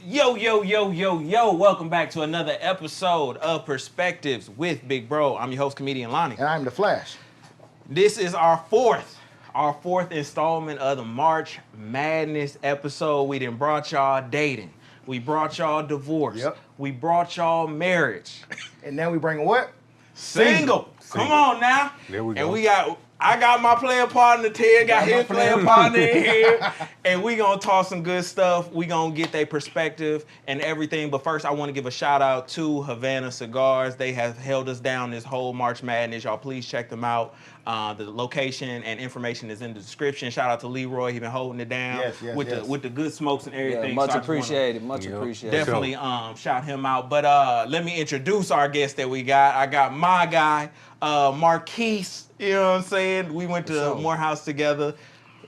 Yo, welcome back to another episode of Perspectives with Big Bro. I'm your host, comedian Lonnie. And I'm the Flash. This is our fourth installment of the March Madness episode. We done brought y'all dating. We brought y'all divorce. Yep. We brought y'all marriage. And now we bring what? Single. Come on now. There we go. And I got my player partner, Ted got his player partner in here. And we gonna talk some good stuff. We gonna get their perspective and everything. But first, I wanna give a shout out to Havana Cigars. They have held us down this whole March Madness. Y'all please check them out. The location and information is in the description. Shout out to Leroy. He been holding it down with the good smokes and everything. Yeah, much appreciated. Definitely shout him out. But let me introduce our guest that we got. I got my guy, Marquise. You know what I'm saying? We went to Morehouse together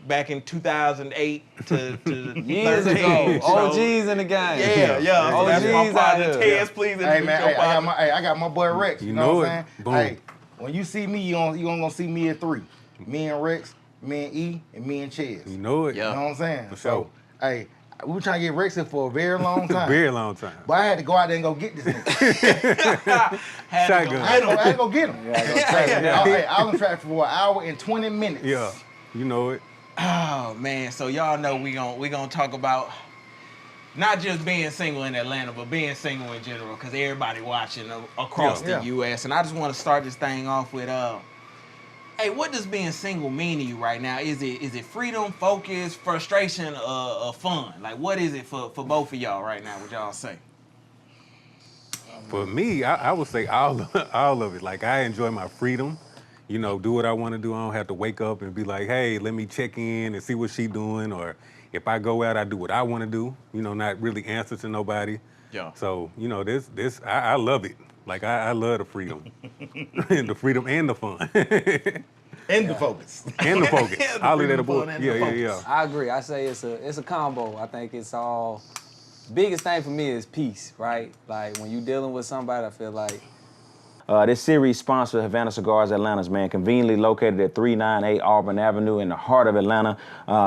back in 2008 to years ago. OGs in the game. Yeah. That's my partner. Tez, please. Hey man, I got my boy Rex. You know what I'm saying? Boom. Hey, when you see me, you only gonna see me at three. Me and Rex, me and E, and me and Ches. You know it. You know what I'm saying? For sure. So, hey, we were trying to get Rex in for a very long time. Very long time. But I had to go out there and go get this nigga. Shotgun. I had to go get him. I was on track for an hour and 20 minutes. Yeah, you know it. Oh man, so y'all know we gonna talk about not just being single in Atlanta, but being single in general, because everybody watching across the U.S. And I just want to start this thing off with, hey, what does being single mean to you right now? Is it freedom, focus, frustration, fun? Like, what is it for both of y'all right now? Would y'all say? For me, I would say all of it. Like, I enjoy my freedom. You know, do what I want to do. I don't have to wake up and be like, hey, let me check in and see what she doing. Or if I go out, I do what I want to do. You know, not really answer to nobody. Yeah. So, you know, I love it. Like, I love the freedom. The freedom and the fun. And the focus. And the focus. I'll leave that aboard. Yeah. Yeah. I agree. I say it's a combo. I think it's all. Biggest thing for me is peace, right? Like when you dealing with somebody, I feel like. This series sponsored Havana Cigars Atlanta's, man, conveniently located at 398 Auburn Avenue in the heart of Atlanta.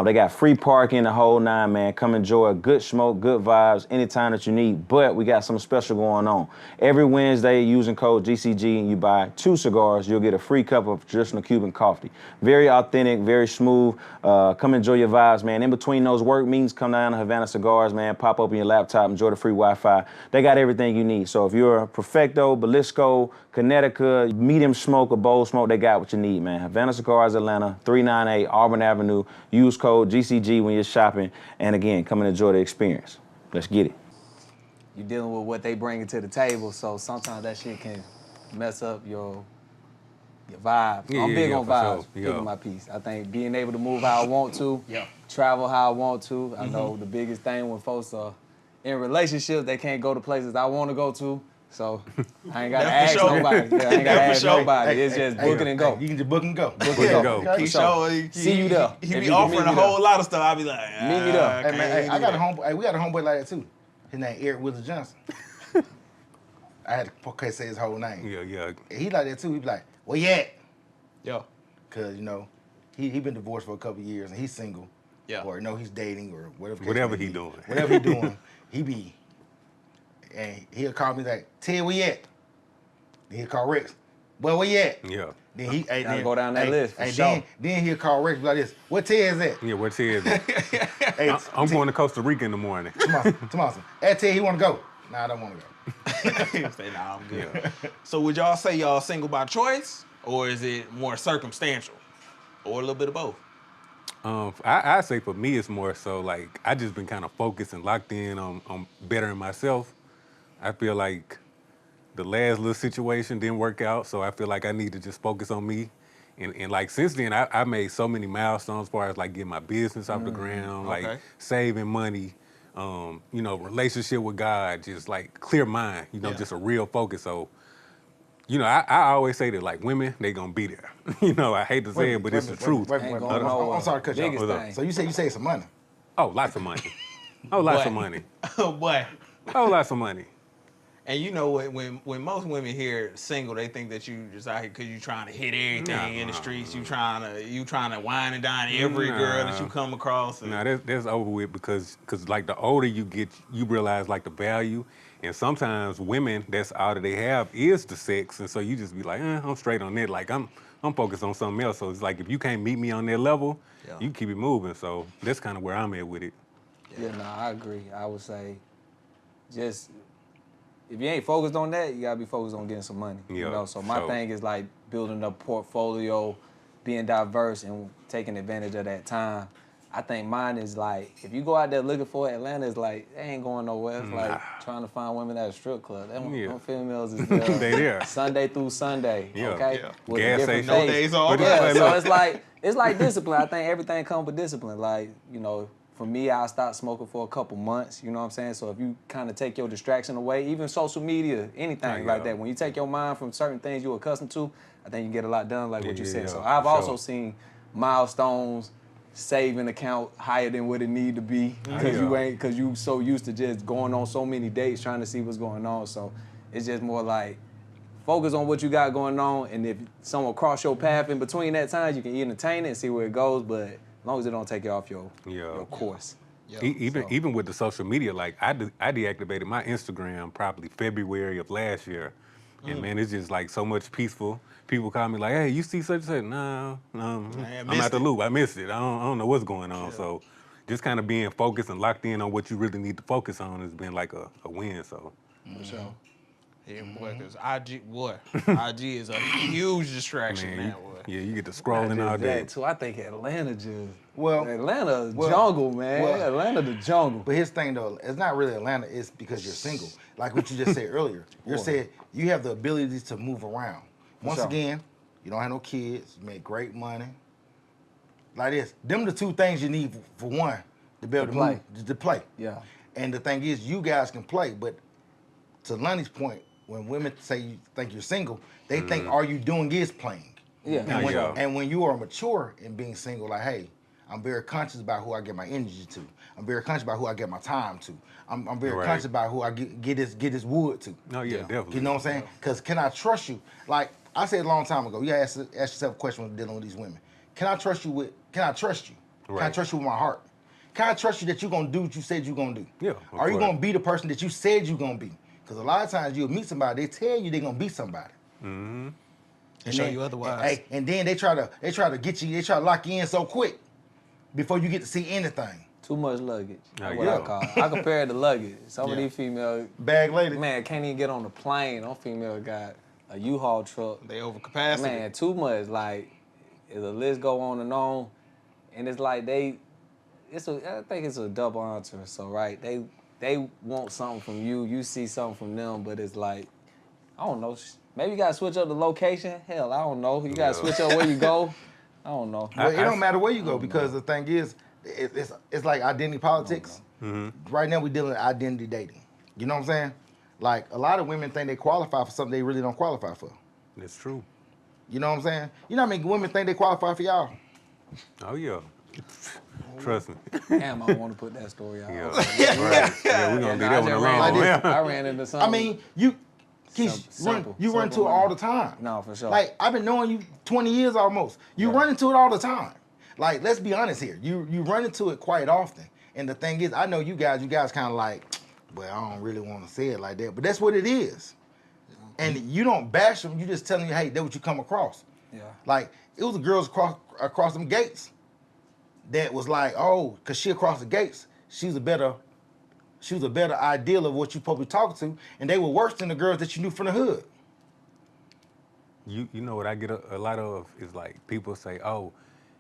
They got free parking, the whole nine, man. Come enjoy a good smoke, good vibes, anytime that you need. But we got something special going on. Every Wednesday, using code GCG, and you buy 2 cigars, you'll get a free cup of traditional Cuban coffee. Very authentic, very smooth. Come enjoy your vibes, man. In between those work meetings, come down to Havana Cigars, man. Pop open your laptop, enjoy the free Wi-Fi. They got everything you need. So if you're a Perfecto, Belisco, Connecticut, medium smoke or bold smoke, they got what you need, man. Havana Cigars Atlanta, 398 Auburn Avenue. Use code GCG when you're shopping. And again, come and enjoy the experience. Let's get it. You dealing with what they bringing to the table, so sometimes that shit can mess up your vibe. I'm big on vibes, sure. big on my peace. I think being able to move how I want to, travel how I want to. I know the biggest thing when folks are in relationships, they can't go to places I want to go to. So I ain't got to ask nobody. Yeah, I ain't got to ask nobody. It's just book it and go. You can just book and go. Book and go. Okay. See you there. He be offering a whole lot of stuff. I be like, meet me there. Hey man, I got a homeboy. Hey, we got a homeboy like that too. His name Eric Willis Johnson. I had to say his whole name. Yeah. He like that too. He be like, where you at? Yeah. Cause you know, he been divorced for a couple of years and he's single. Yeah. Or he's dating or whatever. Whatever he doing. Whatever he doing, he be. And he'll call me like, Ted, where you at? Then he'll call Rex. Boy, where you at? Yeah. Then he Gotta go down that list for and sure. then he'll call Rex like this. Where Ted is at? Yeah, what's his? Hey, I'm going to Costa Rica in the morning. Tommaso. Hey, Ted, he want to go. Nah, I don't want to go. Say, nah, I'm good. So would y'all say y'all single by choice, or is it more circumstantial, or a little bit of both? I say for me, it's more so like I just been kind of focused and locked in on bettering myself. I feel like the last little situation didn't work out, so I feel like I need to just focus on me. And like since then, I made so many milestones as far as like getting my business off the ground, like saving money, you know, relationship with God, just like clear mind, you know, just a real focus. So, you know, I always say that like women, they gonna be there. You know, I hate to say it, but it's the truth. I'm sorry to cut you off. Thing. So you say some money. Oh, lots of money. Oh, lots of money. Oh boy. Oh, lots of money. And you know what? When most women hear single, they think that you just out here because you trying to hit everything in the streets. You trying to wine and dine every girl that you come across. And, That's over with because like the older you get, you realize like the value, and sometimes women that's all that they have is the sex, and so you just be like, I'm straight on that. Like I'm focused on something else. So it's like if you can't meet me on that level, you keep it moving. So that's kind of where I'm at with it. Yeah, no, I agree. I would say, just if you ain't focused on that, you gotta be focused on getting some money. You know, so my thing is like building a portfolio, being diverse, and taking advantage of that time. I think mine is like, if you go out there looking for Atlanta, it's like, they ain't going nowhere. It's like trying to find women at a strip club. Them females is there, They there. Sunday through Sunday, okay? Yeah. With Gas a different station. No face. days off. Yeah, so it's like discipline. I think everything comes with discipline. Like, you know, for me, I stopped smoking for a couple months, you know what I'm saying? So if you kind of take your distraction away, even social media, anything like that, when you take your mind from certain things you're accustomed to, I think you get a lot done, like what you said. So I've also seen milestones, saving account higher than what it need to be because you so used to just going on so many dates trying to see what's going on. So it's just more like focus on what you got going on, and if someone cross your path in between that time, you can entertain it and see where it goes, but as long as it don't take you off your course. Even with the social media, like I deactivated my Instagram probably February of last year, and man, it's just like so much peaceful. People call me like, "Hey, you see such and such?" No, I'm out the loop. I missed it. I don't know what's going on. So, just kind of being focused and locked in on what you really need to focus on has been like a win. So, for sure. Yeah, boy, because IG is a huge distraction now, boy. Yeah, you get to scrolling all day. That too. I think Atlanta just Well, jungle, man. Atlanta the jungle. But his thing though, it's not really Atlanta. It's because you're single. Like what you just said earlier. You said you have the ability to move around. Once again, you don't have no kids. You make great money. Like this, them the two things you need for one to be able to play. move, to play. Yeah. And the thing is, you guys can play, but to Lonnie's point, when women say you think you're single, they think all you doing is playing. Yeah. And when you are mature in being single, like, hey, I'm very conscious about who I get my energy to. I'm very conscious about who I get my time to. I'm very conscious about who I get this wood to. Oh yeah, definitely. You know what I'm saying? Because can I trust you? Like I said a long time ago, you ask yourself a question when dealing with these women. Can I trust you? Right. Can I trust you with my heart? Can I trust you that you're gonna do what you said you're gonna do? Yeah. Are you gonna be the person that you said you're gonna be? Because a lot of times you'll meet somebody, they tell you they're gonna be somebody. And show you otherwise. And then they try to get you, they try to lock you in so quick before you get to see anything. Too much luggage. That's Oh, what yeah. I call it. I compare it to luggage. Some of these females, Bag lady. man, can't even get on the plane. Them female got a U-Haul truck. They over capacity. Man, too much. Like, the list go on, and it's like I think it's a double answer. So, right, they want something from you. You see something from them, but it's like, I don't know. Maybe you gotta switch up the location. Hell, I don't know. You gotta switch up where you go. I don't know. Well, it don't matter where you go because the thing is, it's like identity politics. Right now we're dealing with identity dating. You know what I'm saying? Like a lot of women think they qualify for something they really don't qualify for. That's true. You know what I'm saying? You know how many women think they qualify for y'all? Oh yeah. Trust me. Damn, I want to put that story out. Yeah. Right. Yeah, we're gonna leave that one alone. Like this. Yeah. I ran into something. I mean, you run into it all the time. No, for sure. Like I've been knowing you 20 years almost. You run into it all the time. Like let's be honest here. You run into it quite often. And the thing is, I know you guys kind of like, well, I don't really want to say it like that, but that's what it is. And you don't bash them. You just telling you, hey, that's what you come across. Yeah. Like it was the girls across them gates that was like, oh, cause she across the gates, she was a better ideal of what you supposed to be talking to, and they were worse than the girls that you knew from the hood. You know what I get a lot of is like people say, oh,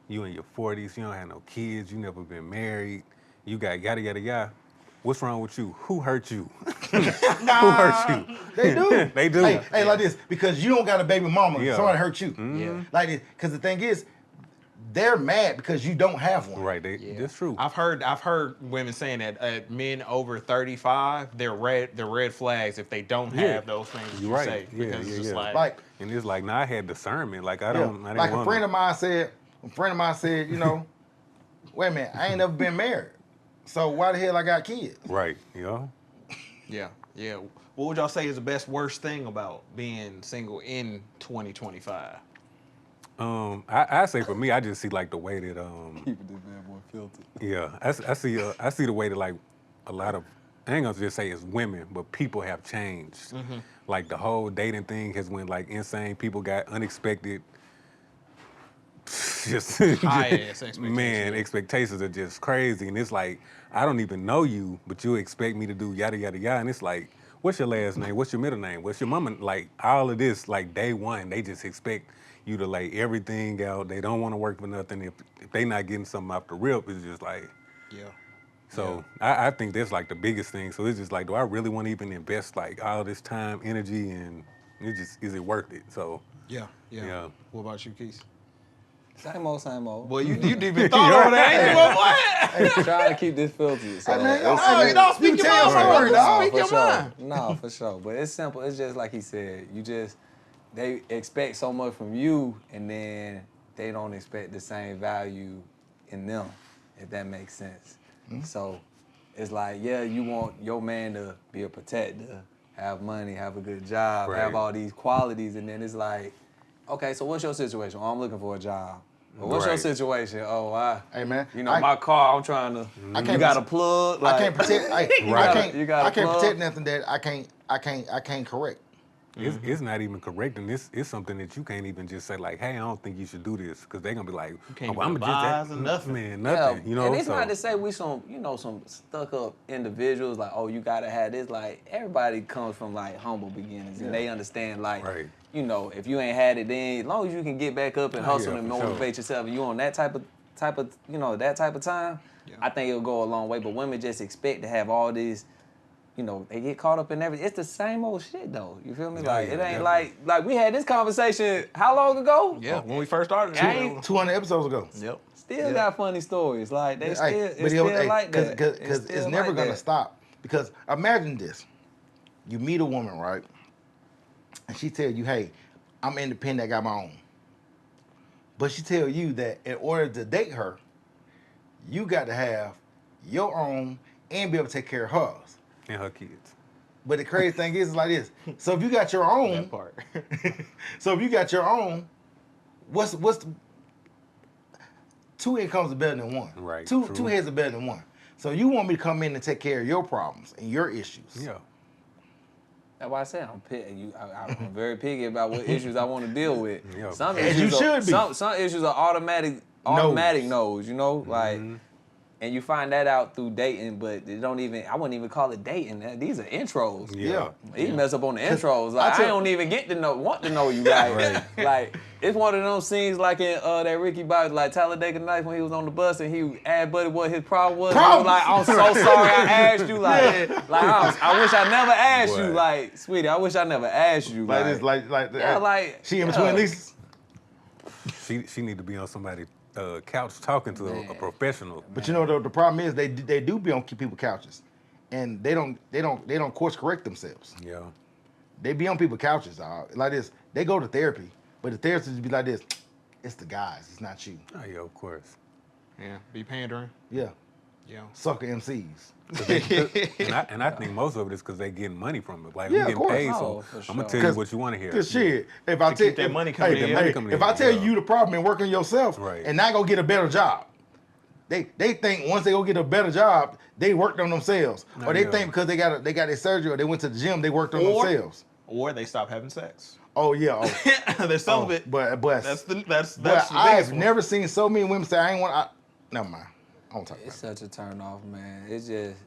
you in your 40s, you don't have no kids, you never been married, you got yada yada yada. What's wrong with you? Who hurt you? Who hurt you? They do. They do. Hey, like this, because you don't got a baby mama, Yeah. somebody hurt you. Yeah. Like this, because the thing is, they're mad because you don't have one. Right. That's true. I've heard women saying that men over 35, they're red flags if they don't have those things that you You're right. say. Yeah, Because it's yeah, just yeah. Like, And it's like, now I had discernment. Like I yeah, didn't like a want friend of mine said, you know, wait a minute, I ain't never been married, so why the hell I got kids? Right. You know. Yeah. Yeah. What would y'all say is the best worst thing about being single in 2025? I say for me, I just see like the way that Keeping this bad boy filtered. yeah, I see the way that like a lot of, I ain't gonna just say it's women, but people have changed. Like the whole dating thing has went like insane. People got unexpected, just High-ass expectations. Man, expectations are just crazy, and it's like I don't even know you, but you expect me to do yada yada yada, and it's like, what's your last name? What's your middle name? What's your mama? Like all of this, like day one, they just expect you to lay everything out. They don't want to work for nothing. If they not getting something off the rip, it's just like. Yeah. So I think that's like the biggest thing. So it's just like, do I really want to even invest like all this time, energy, and is it worth it? So Yeah. Yeah. What about you, Keith? Same old. Boy, you deep in thought over there, ain't you, boy? Trying to keep this filtered. So Hey, man, No, you don't speak your tell mind, your story, bro. dog. Speak for your sure. mind. No, for sure. But it's simple. It's just like he said. They expect so much from you, and then they don't expect the same value in them, if that makes sense. So it's like, yeah, you want your man to be a protector, have money, have a good job, Right. have all these qualities, and then it's like, okay, so what's your situation? Oh, I'm looking for a job. Well, what's your Right. situation? Oh, Hey, man, my car, I'm trying to, I you can't got a protect- plug? I can't protect. I you got a can't plug? protect nothing that I can't correct. It's not even correcting. It's something that you can't even just say like, hey, I don't think you should do this, because they're gonna be like, can't I'm even gonna advise or nothing. Man, nothing. You know, and it's so not to say we some stuck up individuals like, oh, you gotta have this. Like everybody comes from like humble beginnings, and they understand like, Right. if you ain't had it, then as long as you can get back up and hustle yeah, and for motivate yourself, and you on that type of that type of time, I think it'll go a long way. But women just expect to have all this. They get caught up in everything. It's the same old shit though. You feel me? Like it ain't like we had this conversation how long ago? Yeah, when we first started. I ain't- 200 episodes ago. Yep. Still got funny stories. Like they Hey, it's still like that. Because it's still never like gonna that. stop. Because imagine this: you meet a woman, right, and she tell you, "Hey, I'm independent. I got my own." But she tell you that in order to date her, you got to have your own and be able to take care of hers. and her kids. But the crazy thing is like this. So if you got your own, That part. so if you got your own, what's two incomes are better than one. Right, Two true. two heads are better than one. So you want me to come in and take care of your problems and your issues. Yeah. That's why I said I'm very picky about what issues I want to deal with. Yeah. Some As issues you should be. Some issues are automatic no's, like, and you find that out through dating, but I wouldn't even call it dating. These are intros. Yeah. You mess up on the intros. Like I don't even want to know you. Right. Like it's one of those scenes like in that Ricky Bobby, like Talladega Nights when he was on the bus and he asked Buddy what his problem was. He was like, I'm so sorry I asked you. I wish I never asked you. Boy. Like, sweetie, I wish I never asked you. Like this, like she in between leases. She need to be on somebody's couch talking to a professional. But you know the problem is they do be on people couches, and they don't course correct themselves. Yeah. They be on people's couches, dog. Like this. They go to therapy, but the therapist be like this. It's the guys. It's not you. Oh yeah, of course. Yeah. Be pandering. Yeah. Yeah. Sucker MCs. And I think most of it is because they getting money from it. Like Yeah, we of getting course. paid, Oh, so for I'm gonna sure. tell you what you want to hear. Cause shit, if I keep that money coming in. if I tell you the problem and work on yourself, Right. and not go get a better job, they think once they go get a better job, they worked on themselves, or they Yeah. think because they got their surgery or they went to the gym, they worked on themselves. Or they stop having sex. Oh yeah, They're celibate. but That's the but biggest I've one. never seen so many women say I ain't want. Never mind. I don't talk about It's it. such a turn off, man. It's just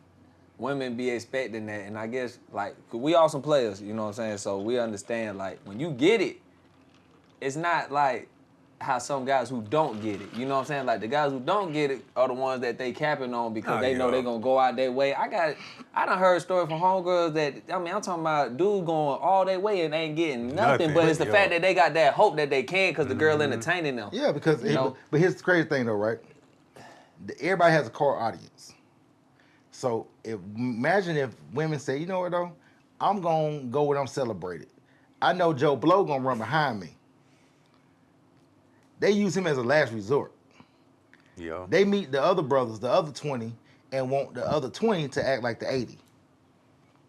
women be expecting that, and I guess like 'cause we all some players, you know what I'm saying? So we understand like when you get it, it's not like how some guys who don't get it. You know what I'm saying? Like the guys who don't get it are the ones that they capping on because they know yeah. they gonna go out their way. I done heard stories from homegirls that I'm talking about dudes going all their way and ain't getting nothing. But it's the yeah. fact that they got that hope that they can because the girl entertaining them. Yeah, because You know? but here's the crazy thing though, right? Everybody has a core audience. So imagine if women say, you know what though, I'm gonna go when I'm celebrated. I know Joe Blow gonna run behind me. They use him as a last resort. Yeah. They meet the other brothers, the other 20, and want the other 20 to act like the 80.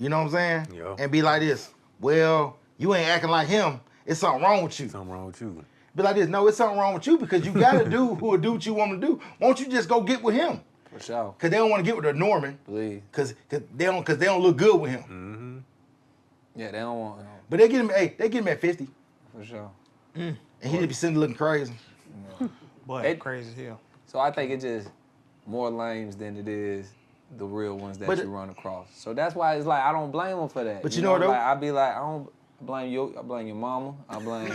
You know what I'm saying? Yeah. And be like this. Well, you ain't acting like him. It's something wrong with you. Something wrong with you. Be like this. No, it's something wrong with you because you gotta do what you want to do. Won't you just go get with him? For sure. Cause they don't want to get with the Norman. Believe. Cause they don't look good with him. Mm-hmm. Yeah, they don't want. But they get him. Hey, they get him at 50, For sure. and he just be sitting looking crazy. Boy, It- crazy as hell. So I think it's just more lames than it is the real ones that you run across. So that's why it's like I don't blame them for that. But you know what, though? Like, I be like, I don't blame you. I blame your mama. I blame.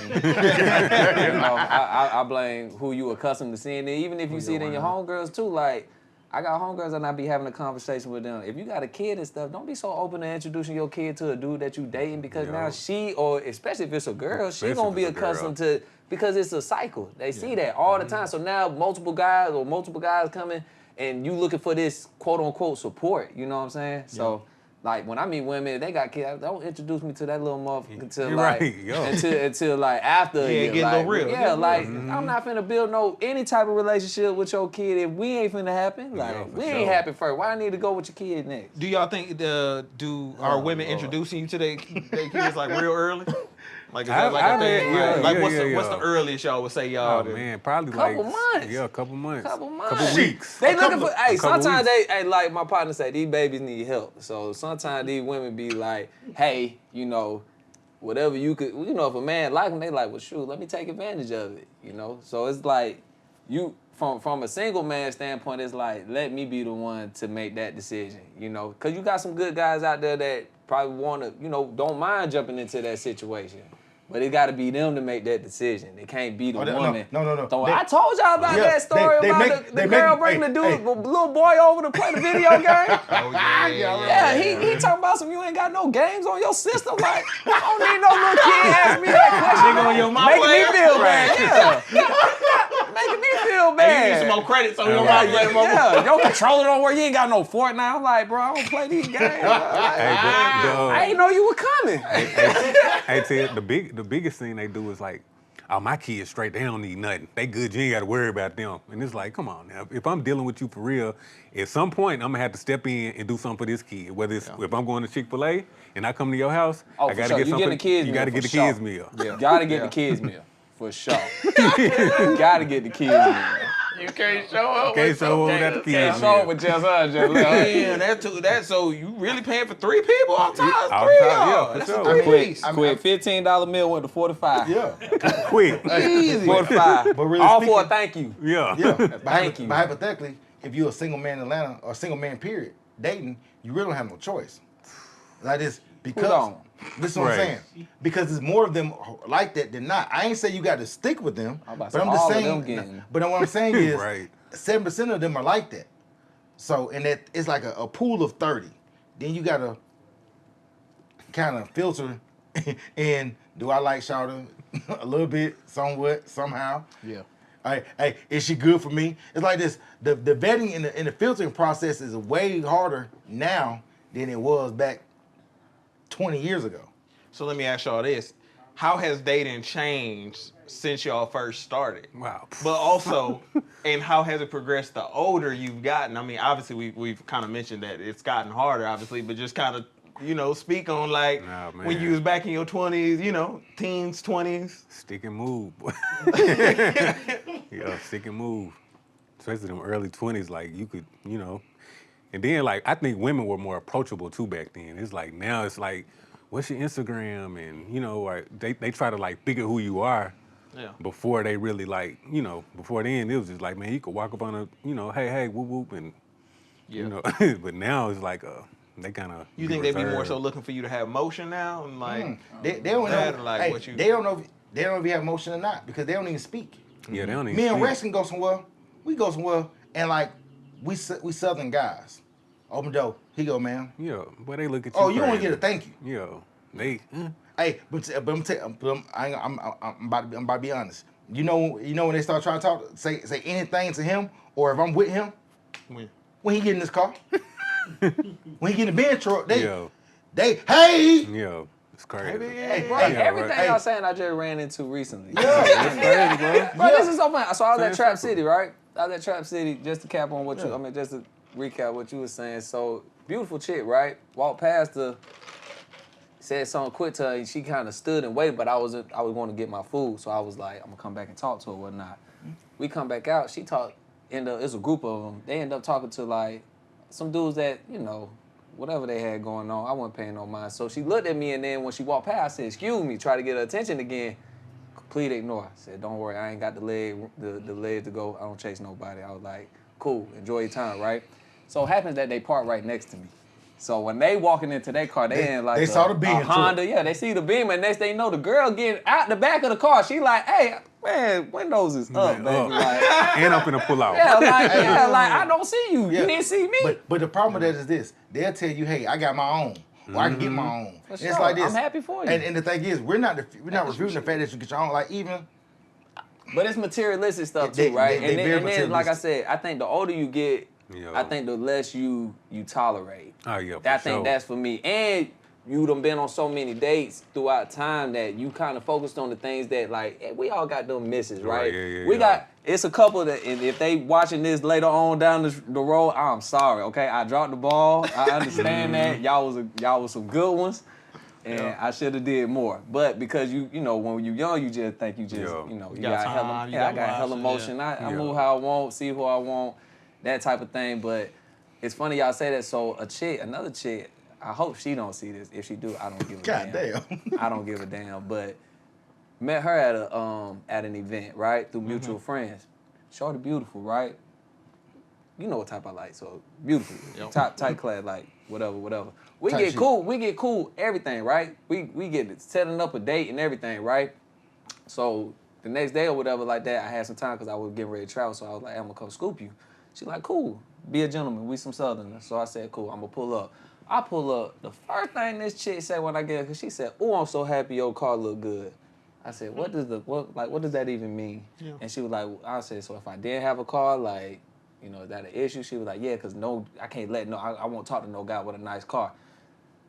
I blame who you accustomed to seeing. And even if you see it in your homegirls too, like. I got homegirls and I be having a conversation with them. If you got a kid and stuff, don't be so open to introducing your kid to a dude that you dating because now she, or especially if it's a girl, she gonna be accustomed to, because it's a cycle. They see that all the time. So now multiple guys coming and you looking for this quote unquote support, you know what I'm saying? So like when I meet women, they got kids, don't introduce me to that little motherfucker until like, until like after a year. Get like, a little real. Yeah, like I'm not finna build any type of relationship with your kid if we ain't finna happen. Like we ain't happy first. Why I need to go with your kid next? Do y'all think are women introducing you to their kids like real early? Like is that like a thing? What's the earliest y'all would say y'all? Oh man, probably Couple like months. Yeah, a couple months. Couple months. Couple weeks. They looking for. Hey, couple sometimes weeks. they like my partner say these babies need help. So sometimes these women be like, hey, you know, whatever you could, you know, if a man like them, they like, well, shoot, let me take advantage of it, you know. So it's like you from a single man standpoint, it's like let me be the one to make that decision, you know, because you got some good guys out there that probably want to, you know, don't mind jumping into that situation. But it got to be them to make that decision. It can't be the woman. No. I told y'all about that story about the girl bringing the little boy over to play the video game. Yeah, he talking about some you ain't got no games on your system. Like, I don't need no little kid ask me that question. Nigga on your mom Making me player? feel bad. Yeah. Making me feel You bad. need some more credits on your mom player. Yeah, your controller don't work. You ain't got no Fortnite. I'm like, bro, I don't play these games. I ain't know you were coming. Hey, Ted, the biggest thing they do is like, oh, my kids straight, they don't need nothing. They good, you ain't got to worry about them. And it's like, come on now, if I'm dealing with you for real, at some point, I'm going to have to step in and do something for this kid. Whether it's if I'm going to Chick-fil-A and I come to your house, I got to get something. You got to get the kids meal. Yeah. Gotta get the kids meal, for sure. You gotta get the kids meal. You can't show up. Can't show up without the kids Show meal. up with just us, Man, that's so you really paying for 3 people on time? All 3 time, y'all. yeah, for That's sure. a 3 piece. Quick, $15 meal went to 45. Yeah. Quick. Easy. 45. But really All speaking- for a thank you. Yeah. Thank you. But hypothetically, if you're a single man in Atlanta or a single man period dating, you really don't have no choice. Like this because don't? this is what I'm Right. saying. Because there's more of them like that than not. I ain't say you got to stick with them, I'm about to but say I'm just all of saying. them getting- But what I'm saying is, Right. 7% of them are like that. So and that it's like a pool of 30. Then you gotta kind of filter. And do I like Shawty a little bit, somewhat, somehow? Yeah. Hey, is she good for me? It's like this. The vetting and the filtering process is way harder now than it was back 20 years ago. So let me ask y'all this. How has dating changed since y'all first started? Wow. But also, and how has it progressed the older you've gotten? I mean, obviously we've kind of mentioned that it's gotten harder, obviously, but just kind of, you know, speak on like Nah, man. when you was back in your 20s, you know, teens, 20s. Stick and move. Yeah, stick and move. Especially them early 20s, like you could, you know. And then like I think women were more approachable too back then. It's like now it's like, what's your Instagram? And you know, like they try to like figure who you are before they really like, you know, before then it was just like, man, you could walk up on a, you know, hey, whoop whoop and you know, but now it's like they kind of You think they be more so looking for you to have motion now? And like, They don't that know. or like Hey, what you... they don't know. They don't know if you have emotion or not because they don't even speak. Yeah, they don't even Me and speak. Rex can go somewhere. We go somewhere and like we Southern guys. Open door. He go, man. Yeah, but they look at you. Oh, you don't crazy. get a thank you. Yeah, they. Hey, but I'm about to be honest. You know when they start trying to talk, say anything to him, or if I'm with him, when he get in this car, when he get in the Benz truck, hey, Yeah, it's crazy. Bro, everything y'all saying I just ran into recently. It's crazy, bro. Bro, this is so funny. So I was at Trap City, right? I was at Trap City, just to cap on what you, I mean, just to recap what you were saying. So, beautiful chick, right? Walked past her, said something quick to her, and she kind of stood and waited, but I was going to get my food, so I was like, I'm gonna come back and talk to her or whatnot. We come back out, she talked, it's a group of them. They end up talking to like some dudes that, you know, whatever they had going on, I wasn't paying no mind. So she looked at me, and then when she walked past, I said, excuse me, try to get her attention again. Complete ignore. I said, don't worry, I ain't got the leg to go. I don't chase nobody. I was like, cool, enjoy your time, right? So it happens that they park right next to me. So when they walking into their car, they in like saw the beam, Honda. Yeah, they see the beam, and next thing you know, the girl getting out the back of the car. She like, hey, man, windows is up, baby. Up. Like, And I'm finna pull out. yeah, like I don't see you. Yeah. You didn't see me. But the problem with that is this: they'll tell you, "Hey, I got my own, or I can get my own." For And sure. it's like this. I'm happy for you. And the thing is, we're not refuting the fact that you get your own. Like even, But it's materialistic stuff They- too, right? they very and then, like I materialistic. said, I think the older you get, Yeah. I think the less you tolerate. Oh, yeah, for I think sure. that's for me. And you done been on so many dates throughout time that you kind of focused on the things that like we all got them misses, right? Yeah, we yeah. got it's a couple that and if they watching this later on down the road, I'm sorry, okay? I dropped the ball. I understand that y'all was some good ones. And I should have did more, but because you know when you young, you just think you just Yeah. you know you got got hella, time, you I got got hella options, motion. yeah. I move how I want, see who I want, that type of thing. But it's funny y'all say that. So another chick, I hope she don't see this. If she do, I don't give a God damn. damn. I don't give a damn. But met her at an event, right, through mutual friends. Shorty beautiful, right? You know what type I like, so beautiful, tight clad, like whatever. We Tight get shit. cool, everything, right? We get setting up a date and everything, right? So the next day or whatever like that, I had some time because I was getting ready to travel, so I was like, hey, I'm gonna come scoop you. She like, cool, be a gentleman, we some Southerners. So I said, cool, I'm gonna pull up. I pull up, the first thing this chick said when I get her, because she said, oh, I'm so happy your car look good. I said, what does that even mean? Yeah. And she was like, I said, so if I didn't have a car, like, you know, is that an issue? She was like, yeah, because I can't I won't talk to no guy with a nice car.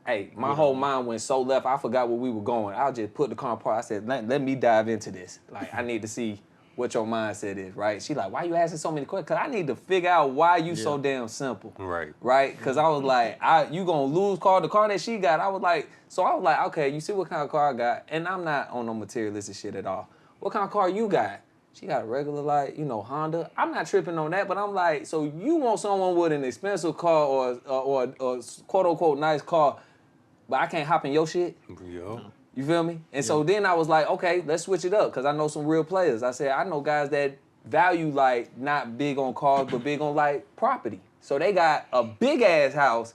Hey, my whole mind went so left, I forgot where we were going. I just put the car apart. I said, let me dive into this. Like, I need to see what your mindset is, right? She like, why you asking so many questions? Because I need to figure out why you so damn simple. Right. Right? Because I was like, you gonna lose the car that she got. I was like, okay, you see what kind of car I got? And I'm not on no materialistic shit at all. What kind of car you got? She got a regular, like, you know, Honda. I'm not tripping on that, but I'm like, so you want someone with an expensive car or quote unquote nice car, but I can't hop in your shit? Yo. You feel me? And so then I was like, okay, let's switch it up because I know some real players. I said, I know guys that value like not big on cars, but big on like property. So they got a big ass house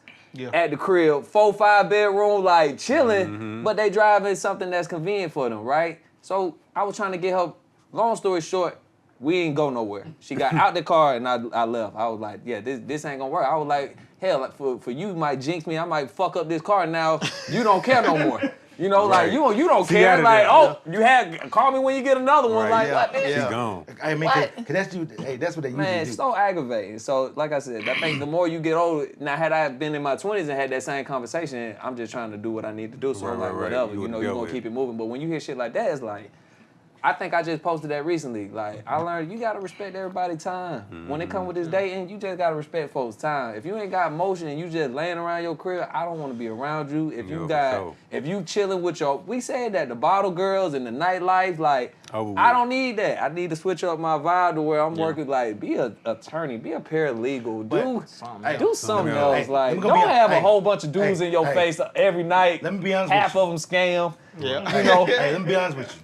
at the crib, 4-5 bedroom, like chilling, but they driving something that's convenient for them, right? So I was trying to get her, long story short, we ain't go nowhere. She got out the car and I left. I was like, yeah, this ain't gonna work. I was like, hell, like for you might jinx me. I might fuck up this car now. You don't care no more. You know, Right. like you don't She care. outta Like, there. call me when you get another one. Right, Like, what, bitch? She gone. I mean, What? cause that's you. Hey, that's what they usually Man, do. it's so aggravating. So, like I said, I think the more you get older, now had I been in my 20s and had that same conversation, I'm just trying to do what I need to do. So I'm Right, like, right. whatever, You you know, would you're deal gonna with keep it. it moving. But when you hear shit like that, it's like, I think I just posted that recently. Like, I learned you gotta respect everybody's time. When it come with this dating, you just gotta respect folks' time. If you ain't got motion and you just laying around your crib, I don't wanna be around you. If you Yeah, for sure. if you chilling with we said that, the bottle girls and the nightlife, like, Over I with. don't need that. I need to switch up my vibe to where I'm working, like, be an attorney, be a paralegal, do something Hey, else. let Like, me go don't be- have a hey, whole bunch of dudes hey, in your hey. face every night. Let me be honest Half with of them scam. Yeah. You know? Hey, let me be honest with you.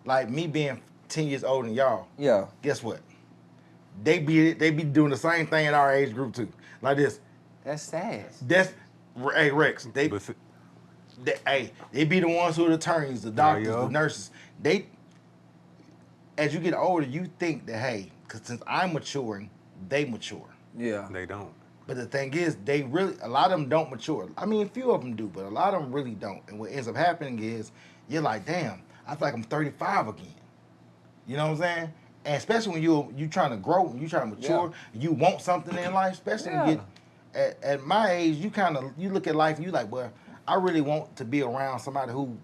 Like me being 10 years older than y'all, Yeah. guess what? They be doing the same thing in our age group too. Like this. That's sad. That's hey Rex. They But they be the ones who are the attorneys, the doctors, yeah. the nurses. They as you get older, you think that hey, because since I'm maturing, they mature. Yeah. they don't. But the thing is, a lot of them don't mature. I mean, a few of them do, but a lot of them really don't. And what ends up happening is, you're like, damn, I feel like I'm 35 again. You know what I'm saying? And especially when you trying to grow, and you trying to mature, you want something in life, especially when you get, at my age, you look at life and you like, well, I really want to be around somebody who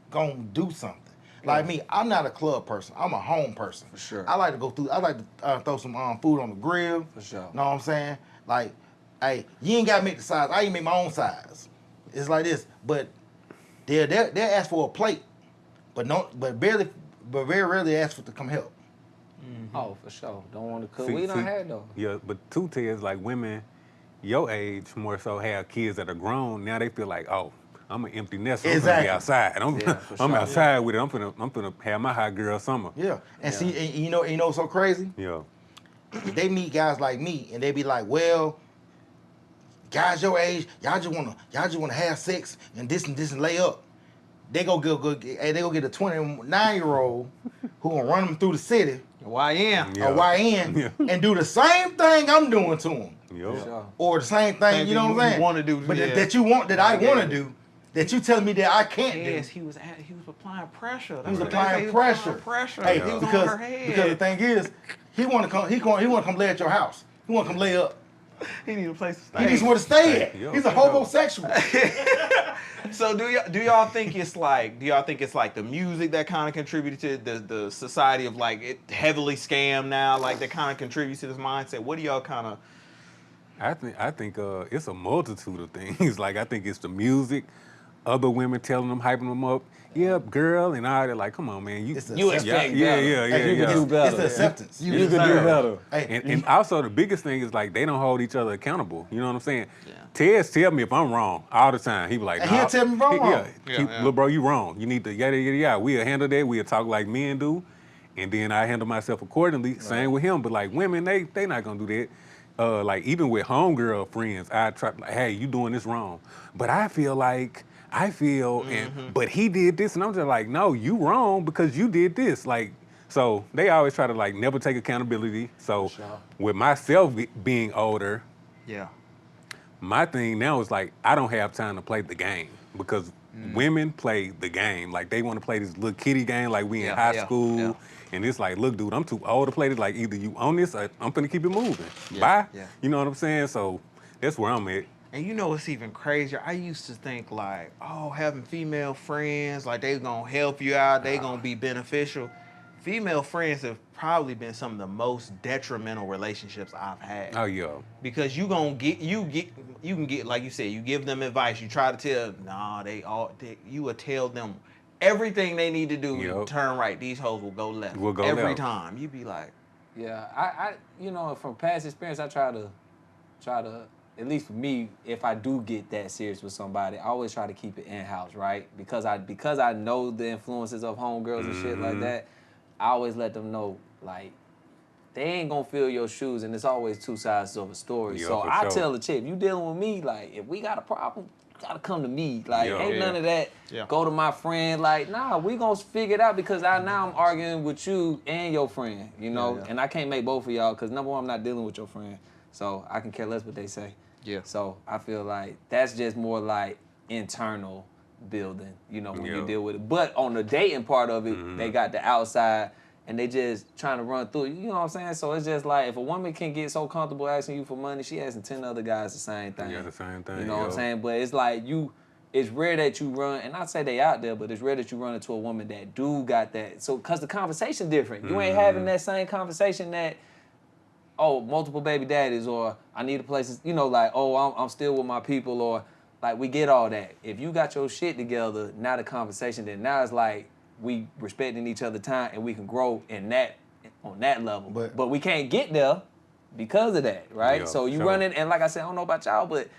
gonna do something. Like me, I'm not a club person. I'm a home person. For sure. I like to go through. I like to throw some food on the grill. For sure. Know what I'm saying? Like, hey, you ain't gotta make the size. I even make my own size. It's like this. But they'll ask for a plate, but very rarely ask for to come help. Oh, for sure. Don't want to cook. See- We done see- had though. Yeah, but two Teds, like women your age more so have kids that are grown. Now they feel like, oh, I'm an empty nester. I'm gonna be outside. for I'm sure. outside with it. I'm finna have my hot girl summer. Yeah, and see, and you know what's so crazy? Yeah. They meet guys like me, and they be like, well, guys your age, y'all just wanna have sex and this and lay up. They go get a 29-year-old who gonna run them through the city, YN. Yeah. a YN, and do the same thing I'm doing to them, Yo. Sure. or the same thing, you know what I'm saying? want to do, But yeah. that you want, that I want to do, that you telling me that I can't Yes, do. he was applying pressure. He was That's what they applying say, he was pressure. applying pressure. Hey, He was because on her head. because the thing is, he want to come lay at your house. He want to come lay up. he need a place to He stay. just want to stay at. Hey, yo, He's a yo. homosexual. So do y'all think it's like the music that kind of contributed to the society of like it heavily scam now, like that kind of contributes to this mindset? What do y'all kind of? I think it's a multitude of things. Like I think it's the music, other women telling them, hyping them up. Yep, girl, and all that. Like, come on, man. It's the You acceptance. expect yeah, better. yeah, yeah, You yeah. can do better. It's the acceptance. You can do better. Hey, And also the biggest thing is like they don't hold each other accountable. You know what I'm saying? Yeah. Ted tell me if I'm wrong all the time. He be like, And he'll tell me if I'm wrong. Yeah. Look, bro, you wrong. You need to yada yada yada. We'll handle that. We'll talk like men do, and then I handle myself accordingly. Same with him. But like women, they not gonna do that. Like even with homegirl friends, I try like, hey, you doing this wrong. But I feel, and but he did this, and I'm just like, no, you wrong because you did this. Like, so they always try to like never take accountability. So with myself being older, Yeah. my thing now is like I don't have time to play the game because women play the game. Like they want to play this little kiddie game like we in Yeah, high yeah, school. yeah. And it's like, look, dude, I'm too old to play this. Like either you own this or I'm finna keep it moving. Bye. yeah. You know what I'm saying? So that's where I'm at. And you know what's even crazier? I used to think like, oh, having female friends, like they gonna help you out, they gonna be beneficial. Female friends have probably been some of the most detrimental relationships I've had. Oh yeah. Because you can get like you said, you give them advice, you try to tell, you will tell them everything they need to do to Yup. turn right. These hoes will go left. Will go every left. time. You be like, Yeah, I you know, from past experience, I try to, at least for me, if I do get that serious with somebody, I always try to keep it in-house, right? Because I know the influences of homegirls and shit like that, I always let them know, like, they ain't gonna fill your shoes, and it's always two sides of a story. Yeah, so for I sure. tell the chick, if you dealing with me, like, if we got a problem, you gotta come to me. Like, Yeah. ain't none of that, Yeah. go to my friend. Like, nah, we gonna figure it out because now I'm arguing with you and your friend, you know? yeah. And I can't make both of y'all because number one, I'm not dealing with your friend. So I can care less what they say. Yeah. So I feel like that's just more like internal building, you know, when you Yeah. deal with it. But on the dating part of it, they got the outside and they just trying to run through it. You know what I'm saying? So it's just like if a woman can get so comfortable asking you for money, she asking 10 other guys the same thing. Yeah, the same thing. You know what I'm saying? But it's like it's rare that you run, and I say they out there, but it's rare that you run into a woman that do got that. So, cause the conversation different. You ain't having that same conversation that, oh, multiple baby daddies, or I need a place, you know, like, oh, I'm still with my people, or like we get all that. If you got your shit together, now the conversation, then now it's like we respecting each other time and we can grow on that level. But we can't get there because of that, right? Yeah, so you sure. running, and like I said, I don't know about y'all, but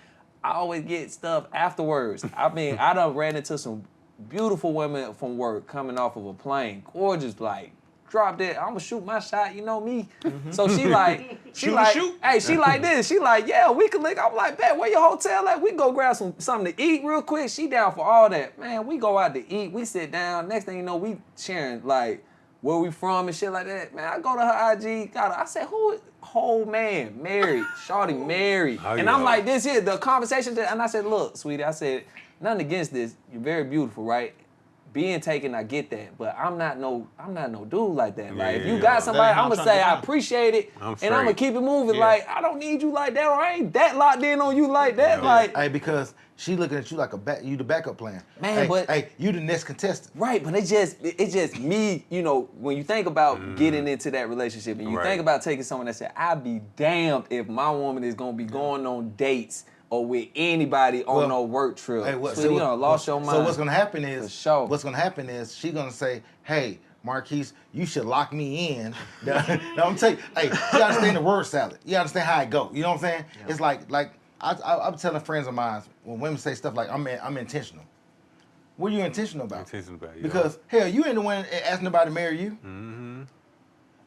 I always get stuff afterwards. I mean, I done ran into some beautiful women from work coming off of a plane, gorgeous, like, dropped it. I'm gonna shoot my shot, you know me. So she like, Shoot. hey, she like this. She like, yeah, we can link. I'm like, bet, where your hotel at? We can go grab something to eat real quick. She down for all that. Man, we go out to eat. We sit down. Next thing you know, we sharing like where we from and shit like that. Man, I go to her IG. I said, who? Whole man, married, shawty married. Oh, And yeah. I'm like, this here, the conversation. And I said, look, sweetie, I said, nothing against this. You're very beautiful, right? Being taken, I get that, but I'm not no dude like that. Like, if you Yeah. got somebody, That ain't I'm how gonna I'm say trying to I do. appreciate it, I'm and I'm gonna straight. keep it moving. Yeah. Like, I don't need you like that, or I ain't that locked in on you like that. Yeah. Like, Hey, because she looking at you like you the backup plan. Man, hey, but- hey, you the next contestant. right, but it's just me, you know, when you think about getting into that relationship and you Right. think about taking someone that said, I'd be damned if my woman is gonna be going on dates or with anybody on no work trip. Hey, what, Sweetie, you done lost your mind. So what's gonna happen is, For sure. what's gonna happen is she gonna say, "Hey, Marquise, you should lock me in." Now I'm telling you, hey, you understand the word salad. You understand how it go. You know what I'm saying? Yeah. It's like I'm telling friends of mine when women say stuff like, "I'm intentional." What are you intentional about? Intentional about, because hell, you ain't the one asking nobody to marry you. Mm-hmm.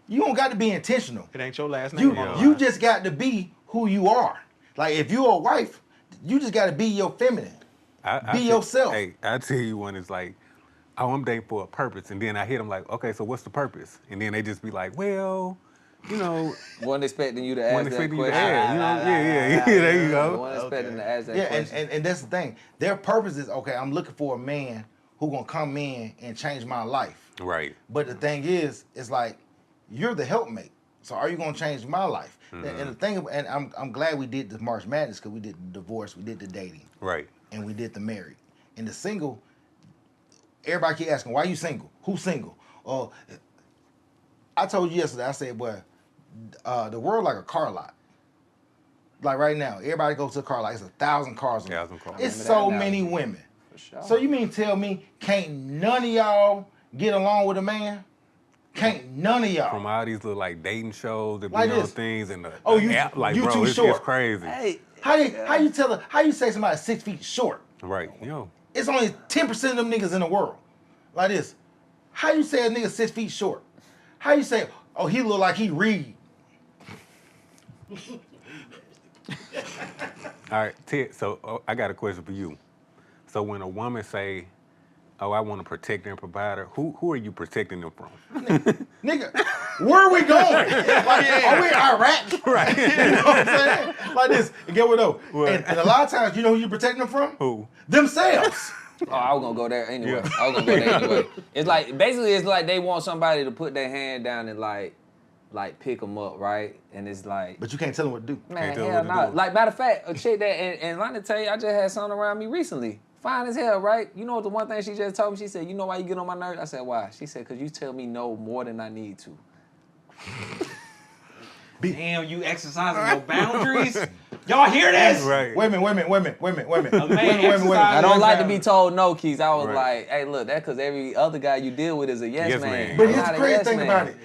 You don't got to be intentional. It ain't your last name. You just got to be who you are. Like if you're a wife, you just got to be your feminine. Be yourself. Hey, I tell you one is like, oh, I'm dating for a purpose, and then I hit them like, okay, so what's the purpose? And then they just be like, well, you know, wasn't expecting you to ask that question. Yeah, there you go. Wasn't expecting to ask that question. And that's the thing. Their purpose is, okay, I'm looking for a man who gonna come in and change my life. Right. But the thing is, it's like, you're the helpmate. So are you gonna change my life? Mm-hmm. And the thing, and I'm glad we did the March Madness because we did the divorce, we did the dating. Right. And we did the married. And the single, everybody keep asking, why you single? Who's single? Oh, I told you yesterday, I said, well, the world like a car lot. Like right now, everybody goes to a car lot. It's 1,000 cars. 1,000 cars. It's so many women. For sure. So you mean tell me can't none of y'all get along with a man? Can't none of y'all. From all these little like dating shows that be like on this. things and you app, like you bro, too it's short. crazy. Hey, How you say somebody's 6 feet short? Right. Yo. It's only 10% of them niggas in the world. Like this. How you say a nigga 6 feet short? How you say, oh, he look like he read? All right, Ted, so I got a question for you. So when a woman say, oh, I want to protect and provide her, who are you protecting them from? Nigga, where are we going? Like, are we in Iraq? Right. You know what I'm saying? Like this. And get what though? What? And a lot of times, you know who you protecting them from? Who? Themselves. Oh, I was gonna go there anyway. Yeah. I was gonna go there anyway. It's like basically, it's like they want somebody to put their hand down and like pick them up, right? And it's like, But you can't tell them what to do. man, tell hell them what to no. do. Like matter of fact, a chick that and Lonnie tell you, I just had something around me recently. Fine as hell, right? You know what the one thing she just told me? She said, you know why you get on my nerves? I said, why? She said, because you tell me no more than I need to. Damn, you exercising your boundaries. Y'all hear this? Right. Women. I don't like to be told no, Keys. I was Right. like, hey, look, that's because every other guy you deal with is a yes man. But I'm here's not the a crazy yes thing man. about it.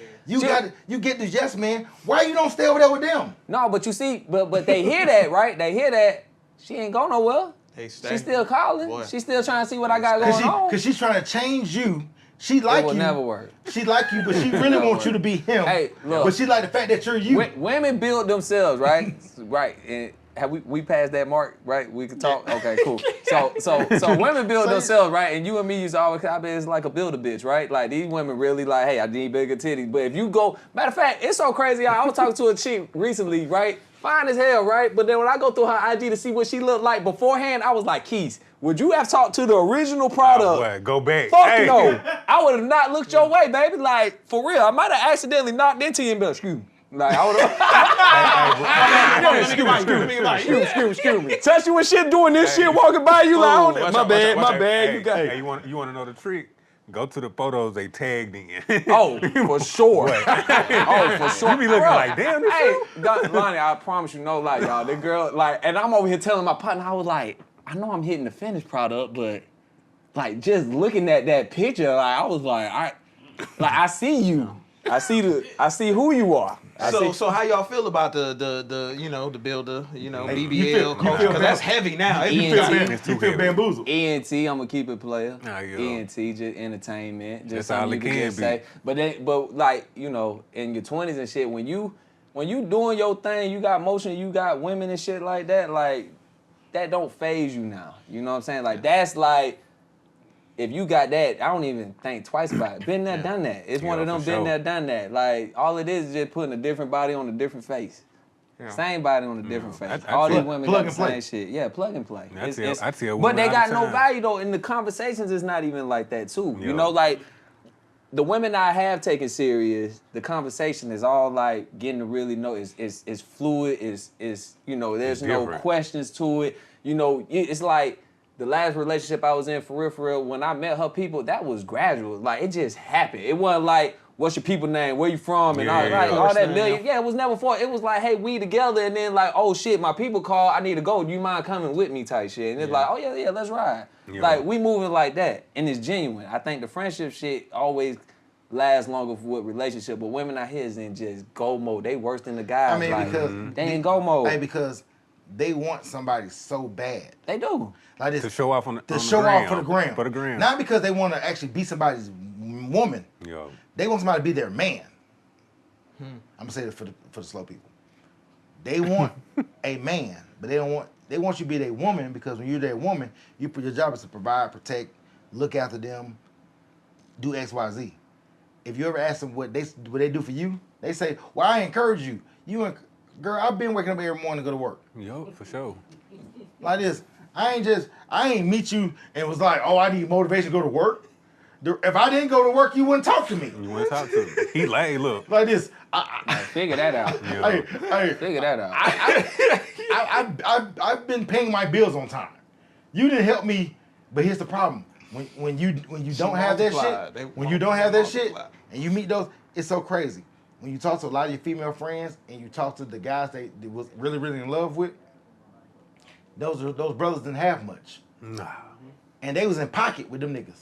You get the yes man. Why you don't stay over there with them? No, but you see, but they hear that, right? They hear that. She ain't go nowhere. They stay. She's still calling. Boy. She's still trying to see what I got going on. Because she's trying to change you. She like will you. never work. She like you, but she really wants you to be him. Hey, look. But she like the fact that you're you. Women build themselves, right? Right. And have we passed that mark, right? We can talk. Okay, cool. So women build themselves, right? And you and me used to always, I bet it's like a build a bitch, right? Like these women really like, hey, I need bigger titties. But if you go, matter of fact, it's so crazy. I was talking to a chick recently, right? Fine as hell, right? But then when I go through her IG to see what she looked like beforehand, I was like, Keys, would you have talked to the original product? Oh, boy, go back. Fuck Hey. no. I would have not looked your way, baby. Like, for real. I might have accidentally knocked into you and been like, excuse me. Like, I would have. Excuse me. Touch you and shit doing this shit, walking by you like, oh, Watch my out, bad, watch my out. bad. Hey, You got hey, you want to know the trick? Go to the photos they tagged in. Oh, for sure. Oh, for sure. You be looking like, damn, this Hey, Lonnie, I promise you, no lie, y'all. The girl, like, and I'm over here telling my partner, I was like, I know I'm hitting the finished product, but like just looking at that picture, like I was like, I see you. I see who you are. So how y'all feel about the you know, the builder, you know, you BBL feel culture? Because that's heavy now. It's too You feel heavy. bamboozled. ENT, I'm gonna keep it player. Nah, yeah. ENT, just entertainment, just That's all something it you can can just be. say. But like, you know, in your 20s and shit, when you doing your thing, you got motion, you got women and shit like that, like that don't phase you now. You know what I'm saying? Like that's like, if you got that, I don't even think twice about it. Been there, done that. It's one of them for been sure. there, done that. Like all it is just putting a different body on a different face. Yeah. Same body on a different face. I All these tell- women plug got the and play. same shit. Yeah, plug and play. I tell but women they all got the no time. value though. In the conversations, it's not even like that too. Yeah. You know, like the women I have taken serious, the conversation is all like getting to really know. It's fluid. Is you know, there's It's no different. questions to it. You know, it's like the last relationship I was in for real. When I met her people, that was gradual. Like it just happened. It wasn't like what's your people name, where you from, and Yeah, all, like, yeah. all that First name, million. Yeah, it was never for. It was like, hey, we together, and then like, oh shit, my people call, I need to go. Do you mind coming with me? Type shit. And it's like, oh yeah, let's ride. Yeah. Like we moving like that, and it's genuine. I think the friendship shit always lasts longer with relationship, but women out here is in just go mode. They worse than the guys. I mean, like, because they in go mode. Hey, because they want somebody so bad. They do. Like this, To show off on the to show off for the gram. For the gram. Not because they want to actually be somebody's woman. Yo. They want somebody to be their man. I'm gonna say it for the slow people. They want a man, but they want you to be their woman, because when you're their woman, your job is to provide, protect, look after them, do X, Y, Z. If you ever ask them what they do for you, they say, "Well, I encourage you. Girl, I've been waking up every morning to go to work." Yo, for sure. Like this, I ain't meet you and was like, "Oh, I need motivation to go to work." If I didn't go to work, you wouldn't talk to me. You want to talk to me? He like, hey, look. Like this, Figure that out. Figure that out. I've been paying my bills on time. You didn't help me, but here's the problem: when you don't have that shit, when you don't have that shit, and you meet those, it's so crazy. When you talk to a lot of your female friends and you talk to the guys they was really in love with, those brothers didn't have much, and they was in pocket with them niggas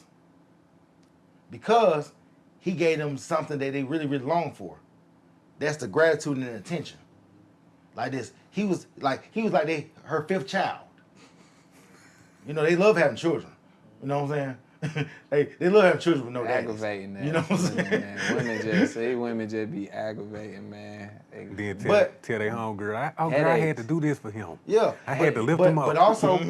because he gave them something that they really longed for. That's the gratitude and the attention. Like this, he was like her fifth child. You know, they love having children. You know what I'm saying? they love having children with no daddies. Aggravating that. You know what I'm saying? Man. Women just be aggravating, man. Then tell their homegirl, girl, I had to do this for him. Yeah. I had to lift him up. But also, I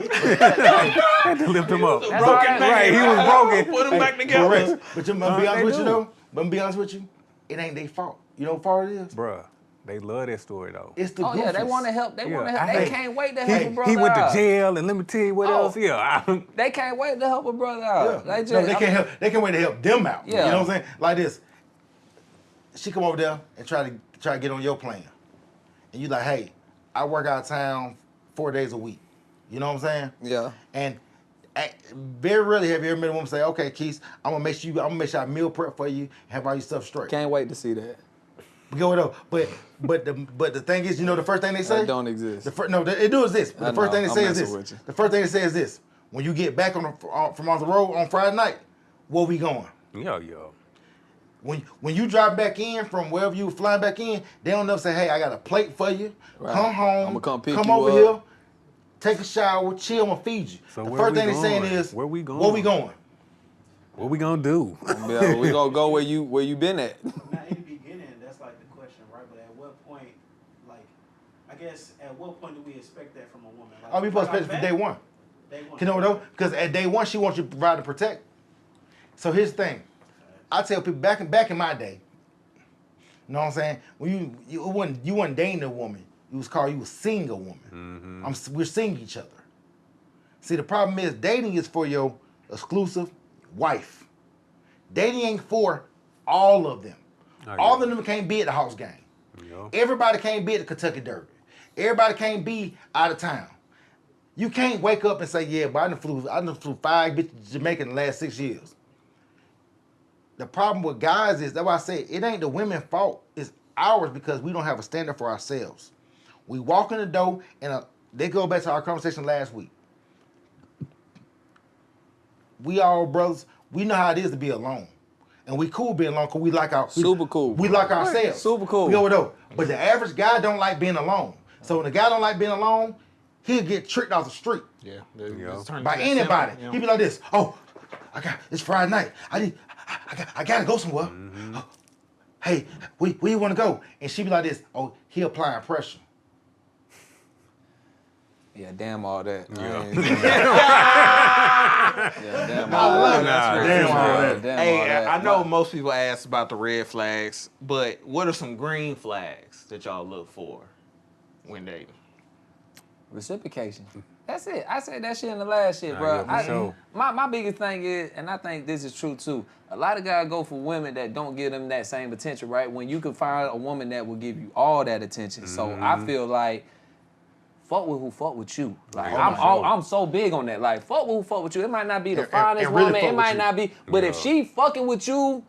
had to lift him up. Broken man. Right, he was broken. Put him back together. but I'm gonna be honest with you though. But I'm gonna be honest with you, it ain't their fault. You know what fault it is? Bruh, they love that story though. It's the Oh yeah, they goofies. want to help. They want to help. I They hate- can't wait to help a brother He went out. to jail, and let me tell you what else. Yeah, They can't wait to help a brother out. Yeah. They just, No, they can't help. They can wait to help them out. Yeah. You know what I'm saying? Like this. She come over there and try to get on your plan, and you like, hey, I work out of town 4 days a week. You know what I'm saying? Yeah. And very rarely have you ever met a woman say, okay, Keith, I'm gonna make sure I meal prep for you and have all your stuff straight. Can't wait to see that. Go though. But the thing is, you know, the first thing they say That don't exist. It do exist. But I the first know. thing they I'm say is messing this. with you. The first thing they say is this: when you get back from on the road on Friday night, where we going? yo. When you drive back in from wherever you were flying back in, they don't never say, hey, I got a plate for you. Right. Come home. I'ma come pick come you over up. here. Take a shower, chill, and feed you. So the where first we thing they're saying going? is, Where we going? Where we going? What we gonna do? Yeah, we gonna go where you been at. Now, in the beginning, that's like the question, right? But at what point, like, I guess, at what point do we expect that from a woman? Like, Oh, we supposed to expect it from day one. Day one. You know what though? Because at day one, she wants you to provide and protect. So here's the thing. I tell people back in my day, you know what I'm saying? When you wasn't dating a woman, you was seeing a woman. We're seeing each other. See, the problem is dating is for your exclusive wife. Dating ain't for all of them. All of them can't be at the Hawks game. Yo. Everybody can't be at the Kentucky Derby. Everybody can't be out of town. You can't wake up and say, yeah, but I done flew 5 bitches to Jamaica in the last 6 years. The problem with guys is, that's why I say, it ain't the women's fault. It's ours because we don't have a standard for ourselves. We walk in the door, and they go back to our conversation last week. We all brothers, we know how it is to be alone. And we cool being alone because we like Super cool. We like ourselves. Super cool. We go though. But the average guy don't like being alone. So when the guy don't like being alone, he'll get tricked off the street Yeah. by anybody. He be like this. Oh, it's Friday night. I gotta go somewhere. Oh, hey, where you wanna go? And she be like this. Oh, he applying pressure. Yeah, damn all that. Yeah. Yeah, damn all that. Damn all that. Damn Hey, all that. I know most people ask about the red flags, but what are some green flags that y'all look for when dating? Reciprocation. That's it. I said that shit in the last shit, bro. yeah, for sure. My biggest thing is, and I think this is true too, a lot of guys go for women that don't give them that same attention, right? When you can find a woman that will give you all that attention. So I feel like, fuck with who fuck with you. Like I'm so big on that. Like fuck with who fuck with you. It might not be the finest really woman. fuck It with might you. not be, but if she fucking with you,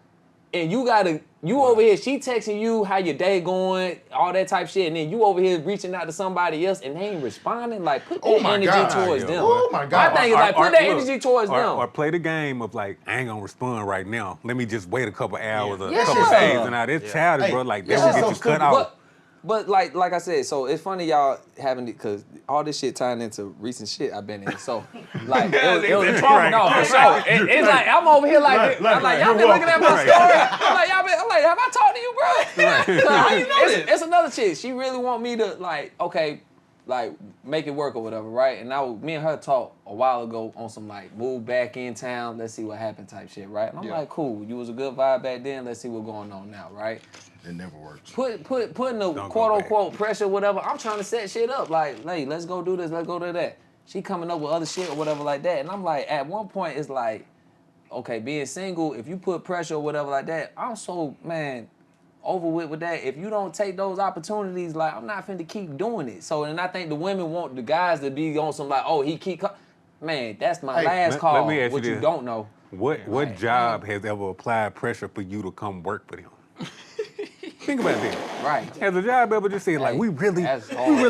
and you over here, she texting you how your day going, all that type shit, and then you over here reaching out to somebody else and they ain't responding. Like, put that energy towards them. Oh my God. My thing is like, put that energy towards them. Or play the game of like, I ain't gonna respond right now. Let me just wait a couple hours or a Yeah. couple days. And now that's childish, bro. Like, that will get you cut out. But like I said, so it's funny y'all having it, because all this shit tying into recent shit I've been in. So like it was Right. no, for sure. It's like I'm over here like I'm like, y'all been looking at my story. I'm like, have I talked to you, bro? How you know this? It's another chick. She really want me to like, okay, like make it work or whatever, right? And me and her talked a while ago on some like move back in town, let's see what happened type shit, right? And I'm like, cool, you was a good vibe back then, let's see what's going on now, right? It never works. Putting the quote unquote pressure, whatever. I'm trying to set shit up. Like, hey, let's go do this, let's go do that. She coming up with other shit or whatever like that. And I'm like, at one point it's like, okay, being single, if you put pressure or whatever like that, I'm so, man, over with that. If you don't take those opportunities, like, I'm not finna keep doing it. So, and I think the women want the guys to be on some like, oh, he keep, man, that's my last call. Let me ask what you you this. don't know. What job has ever applied pressure for you to come work for them? Think about that. Right. Has a job ever just said, like, we really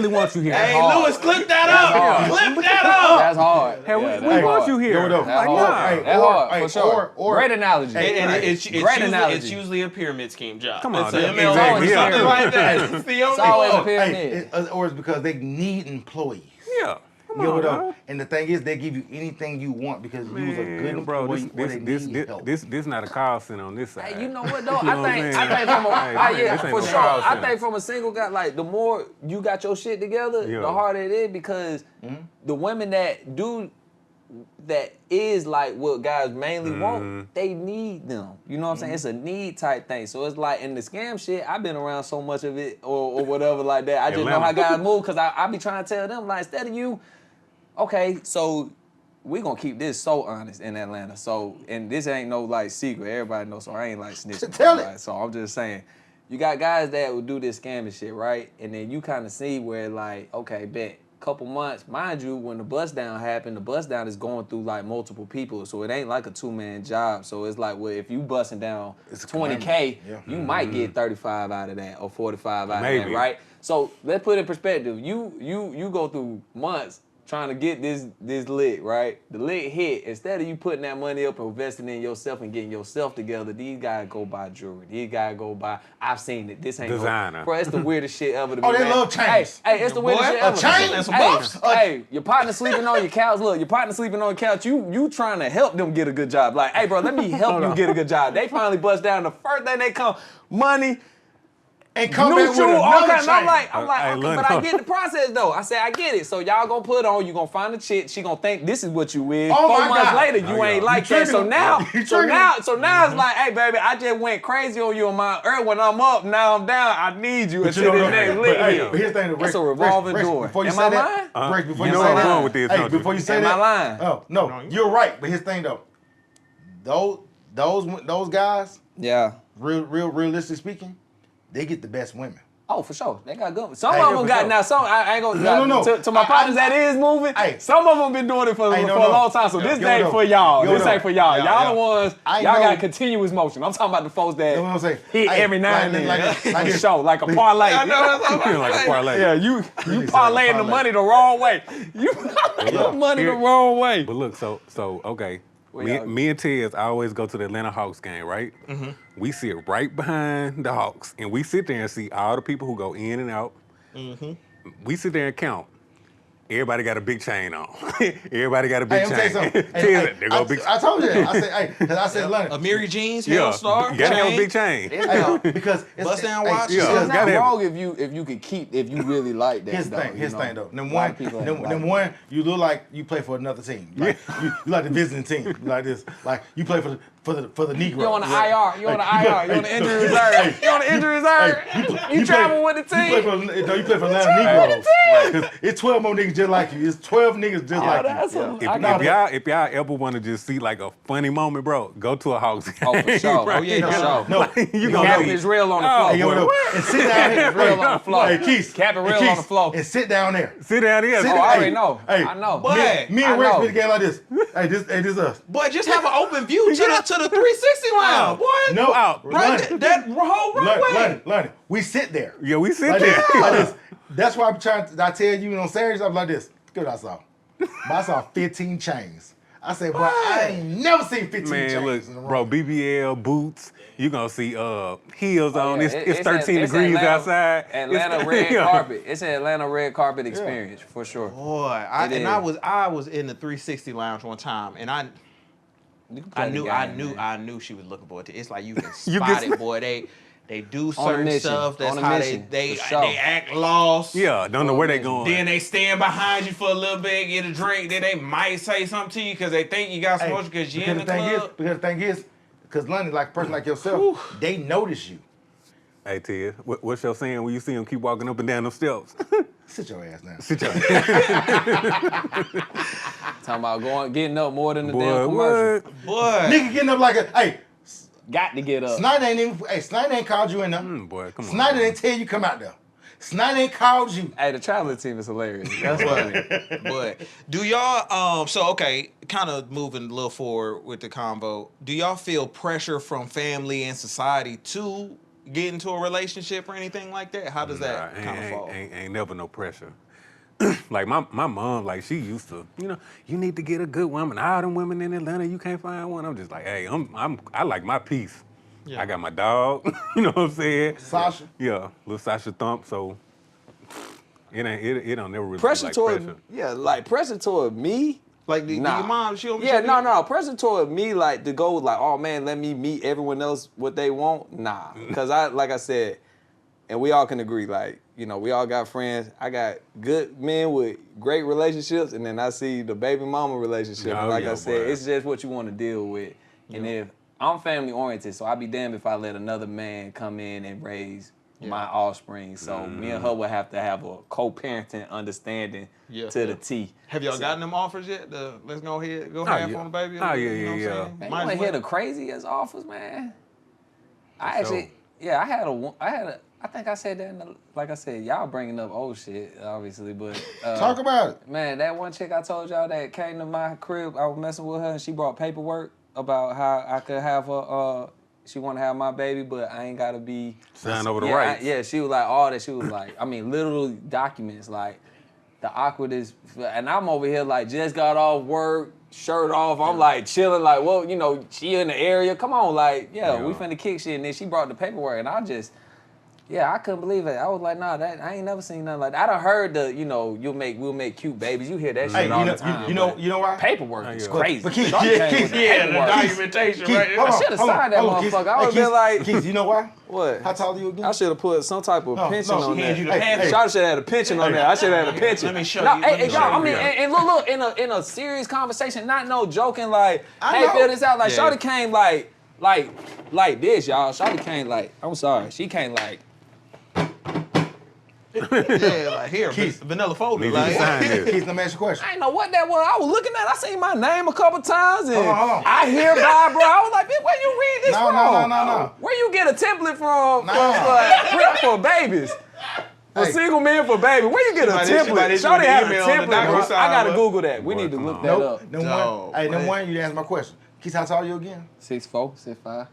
want you here? Hey, Lewis, clip that up. Clip that up. That's hard. Hey, we want you here. That's Like, That's hard, for sure. or Great analogy. And it's analogy. usually a pyramid scheme job. Come on, It's a that's MLM exactly, or yeah. something like that. It's always a pyramid. or it's because they need employees. Yeah. You know what up? And the thing is, they give you anything you want because you was a good employee. This not a call center on this side. Hey, you know what though? You know what I I'm think saying? from a Hey, this ain't for no sure. call I center. think from a single guy, like the more you got your shit together, Yeah. the harder it is, because the women that is like what guys mainly want, they need them. You know what I'm saying? It's a need type thing. So it's like in the scam shit, I've been around so much of it or whatever like that. I just know how guys move, because I be trying to tell them, like, instead of you, okay, so we gonna keep this so honest in Atlanta. So, and this ain't no like secret, everybody knows, so I ain't like snitching. Tell it. Right? So I'm just saying, you got guys that will do this scamming shit, right? And then you kind of see where like, okay, bet, couple months, mind you, when the bust down happened, the bust down is going through like multiple people, so it ain't like a 2-man job. So it's like, well, if you busting down It's 20K, yeah. you might get 35 out of that or 45 out of Maybe. that, right? So let's put it in perspective. You go through months trying to get this lick, right? The lick hit. Instead of you putting that money up and investing in yourself and getting yourself together, these guys go buy jewelry. These guys go buy, I've seen it. This ain't Designer. Bro, it's the weirdest shit ever to me, Oh, they man. love chains. Hey, it's the weirdest shit ever. chain? And some Hey, buffs. hey, your partner sleeping on your couch. Look, your partner sleeping on your couch. You trying to help them get a good job. Like, hey, bro, let me help you get a good job. They finally bust down. The first thing they come, money, And come new back shoe, with all another kinds. I'm chain. like, Hey, okay, look, but I get the process though. I said, I get it. So y'all gonna put on, you gonna find a chick, she gonna think this is what you is. Oh 4 my months God. later, you Oh, ain't yeah. like You that. So triggered now, him. You so triggered now, him. so now it's like, hey baby, I just went crazy on you on my when I'm up, now I'm down. I need you But until this know, next but, lick hey, hit. but here's the thing, It's a revolving door. Before you Am say I that, lying? Rex, before You you know say where I'm that, going with this, hey, don't you? before you say Am I that, lying? Oh no, you're right. But here's the thing though, those guys, Yeah. realistic speaking, they get the best women. Oh, for sure. They got good. Some Hey, of yeah, them for got sure. now. Some I ain't gonna. No. To my partners that is moving. Hey. Some of them been doing it for a long time. So this Yo, ain't no. for y'all. Yo, This no. ain't for y'all. Yeah, Y'all yeah. the ones. I Y'all know- got continuous motion. I'm talking about the folks that You know what I'm saying? hit Hey, every now and then. like this. Show like a parlay. I know that's what I'm Like a parlay. Yeah, you Really parlaying the parlay. money the wrong way. You the money the wrong way. But look, so okay. Well, y'all- Me and Tez always go to the Atlanta Hawks game, right? Mm-hmm. We sit right behind the Hawks, and we sit there and see all the people who go in and out. Mm-hmm. We sit there and count. Everybody got a big chain on. Everybody got a big Hey, I'm chain. saying something. Tez, there go big. I told you that. I said, hey, because I said, Leonard. Amiri jeans, Yeah, Hell Star, you gotta have a chain. big chain. Hey, because it's, Bust down hey, watch. Yeah. It's not gotta have wrong if you could keep if you really like that. Here's the though, thing. Here's you the know? thing, though. A Number lot one, of people ain't number like one, you look like you play for another team. Like, you like the visiting team. You like this. Like you play for the Negro. You on the Like, IR. You on the IR. You on the injury reserve. You on the injury reserve. You travel with the team. You play for Atlanta Negroes. Because it's 12 more niggas just like you. It's 12 niggas just like that's you. If y'all ever want to just see like a funny moment, bro, go to a Hawks game. Oh, for sure. Right? Oh, yeah, for sure. No, You Cap gonna see. is real on the Oh, floor. Hey, yo, boy, no. what? And sit down here. Real on the floor. Hey, Keith. Cap it real Hey, on the Keith, floor. And sit down there. Sit down here. Sit Oh, down- I already know. Hey, I know. But me I and Rex know. been the game like this. Hey, this us. But just have an open view to to the 360 lounge, boy. No, out. Right, that whole runway. London, we sit there. Yeah, we sit Like there. this, like this. That's why I'm trying to, I tell you on Saturdays, I'm like this. Look what I saw. I saw 15 chains. I said, bro, I ain't never seen 15 Man, chains look, in a row. bro, BBL, boots, you gonna see heels on. Yeah, It's 13 it's degrees Atlanta- outside. Atlanta red carpet. It's an Atlanta red carpet experience for sure. Boy, I was in the 360 lounge one time, and I knew she was looking for it. It's like you can spot it, boy. They do certain mission. stuff. That's On a how mission, they for sure. act lost. Yeah, don't know where they going. Then they stand behind you for a little bit, get a drink. Then they might say something to you because they think you got smoke because you're in the club. Because the thing is, because London, like a person like yourself, they notice you. Hey, Ted, what's your saying when you see him keep walking up and down them steps? Sit your ass down. Sit your ass. Talking about getting up more than the Boy, damn commercial. what? Boy, Nigga getting up like a, hey, Got to get up. Snyder ain't called you in there. Boy, come on. Snyder didn't tell you come out there. Snyder ain't called you. Hey, the traveling team is hilarious. That's funny. but do y'all so okay, kind of moving a little forward with the combo. Do y'all feel pressure from family and society to get into a relationship or anything like that? How does that kind of fall? Ain't never no pressure. Like my mom, like she used to, you need to get a good woman. All them women in Atlanta, you can't find one. I'm just like, hey, I like my peace. Yeah. I got my dog, you know what I'm saying? Sasha. Yeah, little Sasha Thump. So it don't never really Pressure be like toward, pressure. yeah, like pressure toward me. Like do Nah. your mom, she don't Yeah, no. Pressure toward me, like to go like, oh man, let me meet everyone else what they want. Nah, because like I said, and we all can agree, like we all got friends. I got good men with great relationships, and then I see the baby mama relationship. Oh, And like yeah, I said, boy. it's just what you want to deal with. And if I'm family oriented, so I'd be damned if I let another man come in and raise my offspring. So me and her would have to have a co-parenting understanding to the T. Have y'all gotten them offers yet? Let's go ahead, go Oh, half yeah. on the baby. Oh, You yeah, know what I'm yeah. saying? Man, Might you as want to hear well. the craziest offers, man? I For actually, I had a, I think I said that like I said, y'all bringing up old shit, obviously, but. Talk about it. Man, that one chick I told y'all that came to my crib, I was messing with her and she brought paperwork about how I could have her, she want to have my baby, but I ain't got to be. Sign over the Yeah, rights. she was like, all that. She was like, I mean, literal documents, like the awkwardest. And I'm over here, like, just got off work, shirt off. I'm like chilling, like, well, she in the area. Come on, like, we finna kick shit. And then she brought the paperwork, and I just, I couldn't believe it. I was like, nah, that I ain't never seen nothing like that. I done heard we'll make cute babies. You hear that shit all the time. You know why? Paperwork is yeah. crazy. But Keith, Shorty came with the the paperwork. documentation, Keith, right? hold I on, should have hold on, signed that hold on, motherfucker. Keith. I would Hey, have been like, Keith, you know why? what? How tall are you again? I should have put some type of pension on she there. hands you the Hey, pamphlets. Shawty should have had a pension on there. I should have had a pension. Let me show No, you. Let me hey, show y'all, I you. mean, and look, in a serious conversation, not no joking, like, I hey, know. feel this out. Like, Yeah. Shawty came like this, y'all. Shawty came like, I'm sorry, she came like, Yeah, like here, vanilla folder. Need you to Like, sign this. Keith, let me ask you a question. I didn't know what that was. I was looking at it. I seen my name a couple times, and Hold on. I hear by, bro. I was like, bitch, where you read this No, from? no. Where you get a template from No. for babies? For Hey. single men for baby. Where you get a Somebody template? issued Shawty an had a email on the template, bro. DocuSign, I gotta bro. Google that. We Boy, need to come look on. that Nope. up. Number Dog, one. Hey, number man. one, you asked my question. Keith, how tall are you again? 6'4", 6'5".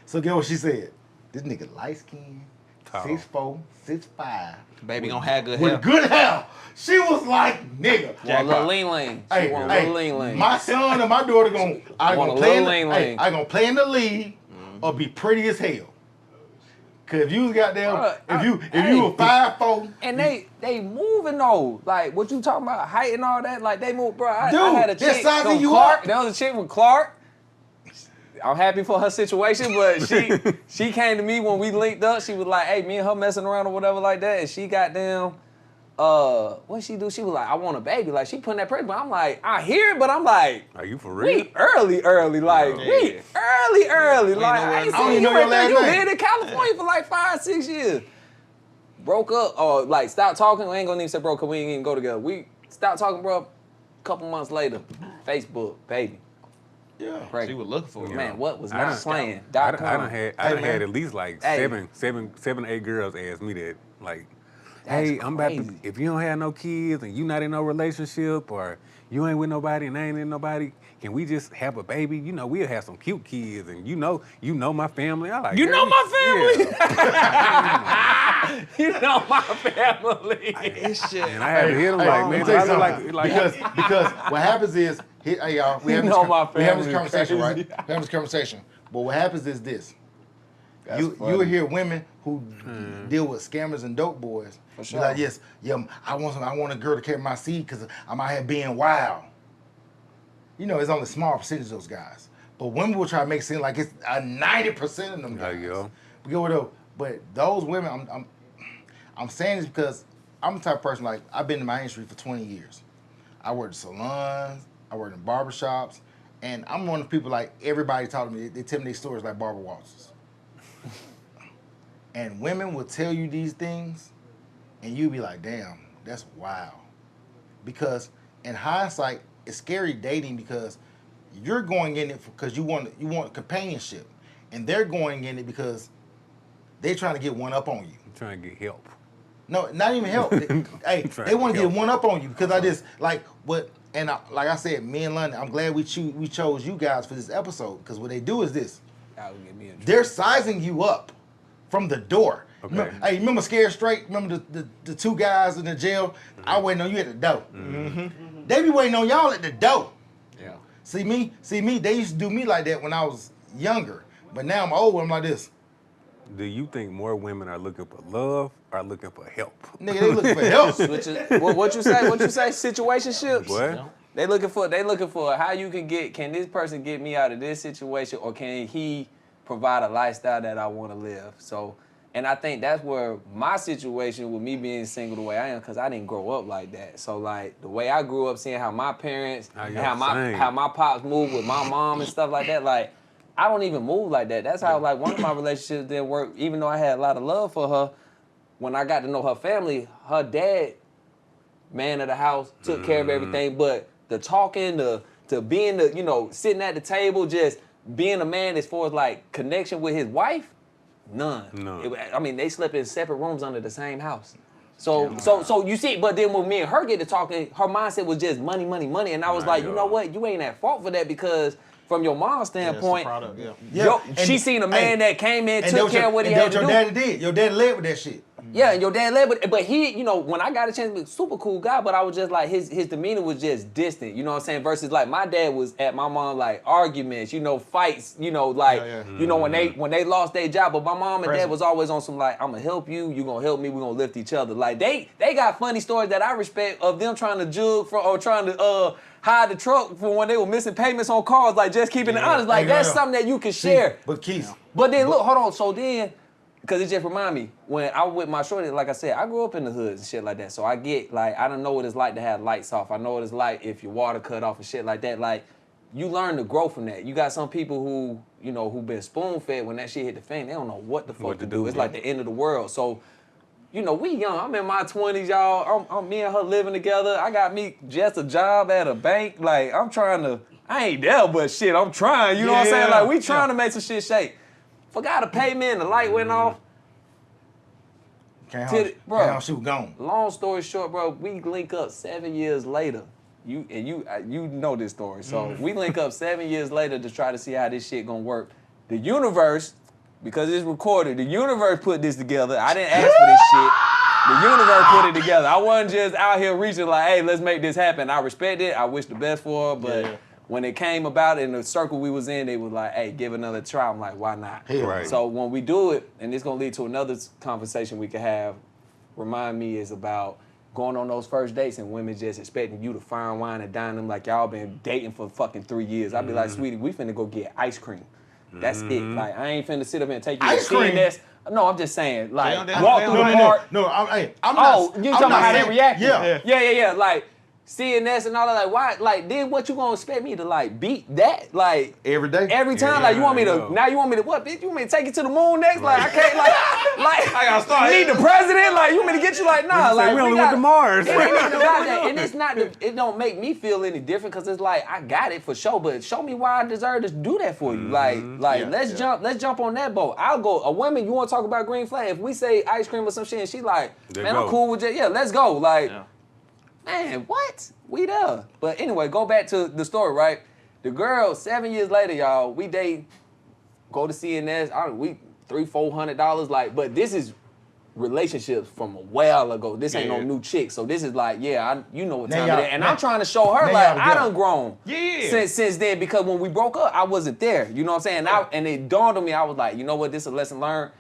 So get what she said. This nigga light skinned, Tall. 6'4", 6'5", baby gonna have good with hair. good hair. She was like, nigga. Want a little lean. She Hey, want a little lean. my son and my daughter Want I a gonna little play in lean. I gonna play in the league or be pretty as hell. Cause if you was goddamn, if you were 5'4", And they moving though. Like what you talking about, height and all that. Like they move, bro. I Dude, had a they're chick sizing from you Clark. up. There was a chick from Clark. I'm happy for her situation, but she came to me when we linked up. She was like, "Hey, me and her messing around or whatever like that." And she got down. What she do? She was like, "I want a baby." Like she putting that pressure. But I'm like, I hear it, but I'm like, Are you for real? we early, like we early. Like I ain't I don't seen even you know your right there. last You name. lived in California for like 5-6 years. Broke up or like stopped talking. We ain't gonna even say broke because we ain't even go together. We stopped talking, bro. A couple months later, Facebook, baby. Yeah. She Pregnant. was looking for it. Man, what was I not done- playing? I done had man. at least like Hey. seven, 8 girls ask me that. Like, hey, I'm about to, crazy. if you don't have no kids and you not in no relationship or you ain't with nobody and I ain't in nobody, can we just have a baby? You know, we'll have some cute kids and you know my family. I like, You know my family. Yeah. You know my family. And I had to hit him like, let me man, tell you I look something. like because what happens is, hey y'all, we You have know my we have this family conversation, right? crazy. We have this conversation. But what happens is this. You funny. will hear women who deal with scammers and dope boys. For Be sure. like, yes, yeah, I want a girl to carry my seed because I'm out here being wild. You know, it's only a small percentage of those guys. But women will try to make it seem like it's 90% of them There guys. you go. But those women, I'm saying this because I'm the type of person, like, I've been in my industry for 20 years. I worked in salons, I worked in barbershops, and I'm one of the people, like, everybody taught me, they tell me these stories like Barbara Walters. And women will tell you these things, and you be like, damn, that's wild. Because in hindsight, it's scary dating because you're going in it because you want companionship, and they're going in it because they're trying to get one up on you. I'm trying to get help. No, not even help. They want to get one up on you because I just like what and like I said, me and London. I'm glad we chose you guys for this episode because what they do is this: That would get me in trouble. they're sizing you up from the door. Okay. Remember Scared Straight? Remember the two guys in the jail? I waiting on you at the door. They be waiting on y'all at the door. Yeah. See me. They used to do me like that when I was younger, but now I'm older. I'm like this. Do you think more women are looking for love or looking for help? Nigga, they looking for help. Which is, what you say? What you say? Situationships. What? They looking for how you can this person get me out of this situation, or can he provide a lifestyle that I want to live? So, and I think that's where my situation with me being single the way I am, because I didn't grow up like that. So like the way I grew up, seeing how my parents and how my pops moved with my mom and stuff like that, like I don't even move like that. That's how like one of my relationships didn't work, even though I had a lot of love for her. When I got to know her family, her dad, man of the house, took care of everything, but the talking, to being sitting at the table, just being a man as far as like connection with his wife, none. No. I mean, they slept in separate rooms under the same house. So you see, but then when me and her get to talking, her mindset was just money, money, money, and I was like, you know what, you ain't at fault for that because from your mom's standpoint, she seen a man that came in, took care of what he had to do. Your daddy did. Your daddy led with that shit. Yeah, and your dad led, but he, when I got a chance to be a super cool guy, but I was just like, his demeanor was just distant, you know what I'm saying? Versus like my dad was at my mom, like arguments, fights, when they lost their job, but my mom and dad was always on some like, I'm gonna help you, you gonna help me, we gonna lift each other. Like they got funny stories that I respect of them trying to jug for, or trying to hide the truck for when they were missing payments on cars, like just keeping it honest. Like that's something that you can share. But Keith. But then look, hold on, so then, because it just remind me, when I was with my shorty, like I said, I grew up in the hoods and shit like that. So I get, like, I don't know what it's like to have lights off. I know what it's like if your water cut off and shit like that. Like, you learn to grow from that. You got some people who, who been spoon-fed when that shit hit the fan, they don't know what the fuck to do. It's like the end of the world. So, we young. I'm in my 20s, y'all. I'm me and her living together. I got me just a job at a bank. Like, I ain't there, but shit, I'm trying. You know what I'm saying? Like, we trying to make some shit shake. Forgot to pay me and the light went off. Can't shoot gone. Long story short, bro, we link up 7 years later. You know this story. So we link up 7 years later to try to see how this shit gonna work. The universe, because it's recorded, the universe put this together. I didn't ask for this shit. The universe put it together. I wasn't just out here reaching like, hey, let's make this happen. I respect it. I wish the best for her, but when it came about in the circle we was in, they was like, hey, give another try. I'm like, why not? Right. So when we do it, and it's gonna lead to another conversation we could have, remind me, is about going on those first dates and women just expecting you to fine wine and dine them like y'all been dating for fucking 3 years. I'd be like, sweetie, we finna go get ice cream. That's it. Like, I ain't finna sit up here and take you to CNS. No, I'm just saying, like, walk through the park. No, I'm you talking about how they react? Yeah. Yeah. Like, CNS and all that, like, why, like, then what you gonna expect me to, like, beat that? Like, Every day? every time, like, you want me to, no. now you want me to, what, bitch, you want me to take you to the moon next? Like, I can't, like, I gotta start. need the president? Like, you want me to get you, like, nah, like, we only went to Mars. It ain't even about that, and it's not, it don't make me feel any different, because it's like, I got it for sure, but show me why I deserve to do that for you. Like, let's jump on that boat. I'll go, a woman, you wanna talk about green flag, if we say ice cream or some shit, and she like, man, I'm cool with that, yeah, let's go, like, man, what? We there. But anyway, go back to the story, right? The girl, 7 years later, y'all, we date, go to CNS, we $300-400, like, but this is relationships from a while ago. This ain't no new chick. So this is like, you know what time it is. And I'm trying to show her, like, I done grown since then, because when we broke up, I wasn't there. You know what I'm saying? And it dawned on me, I was like, you know what, this is a lesson learned.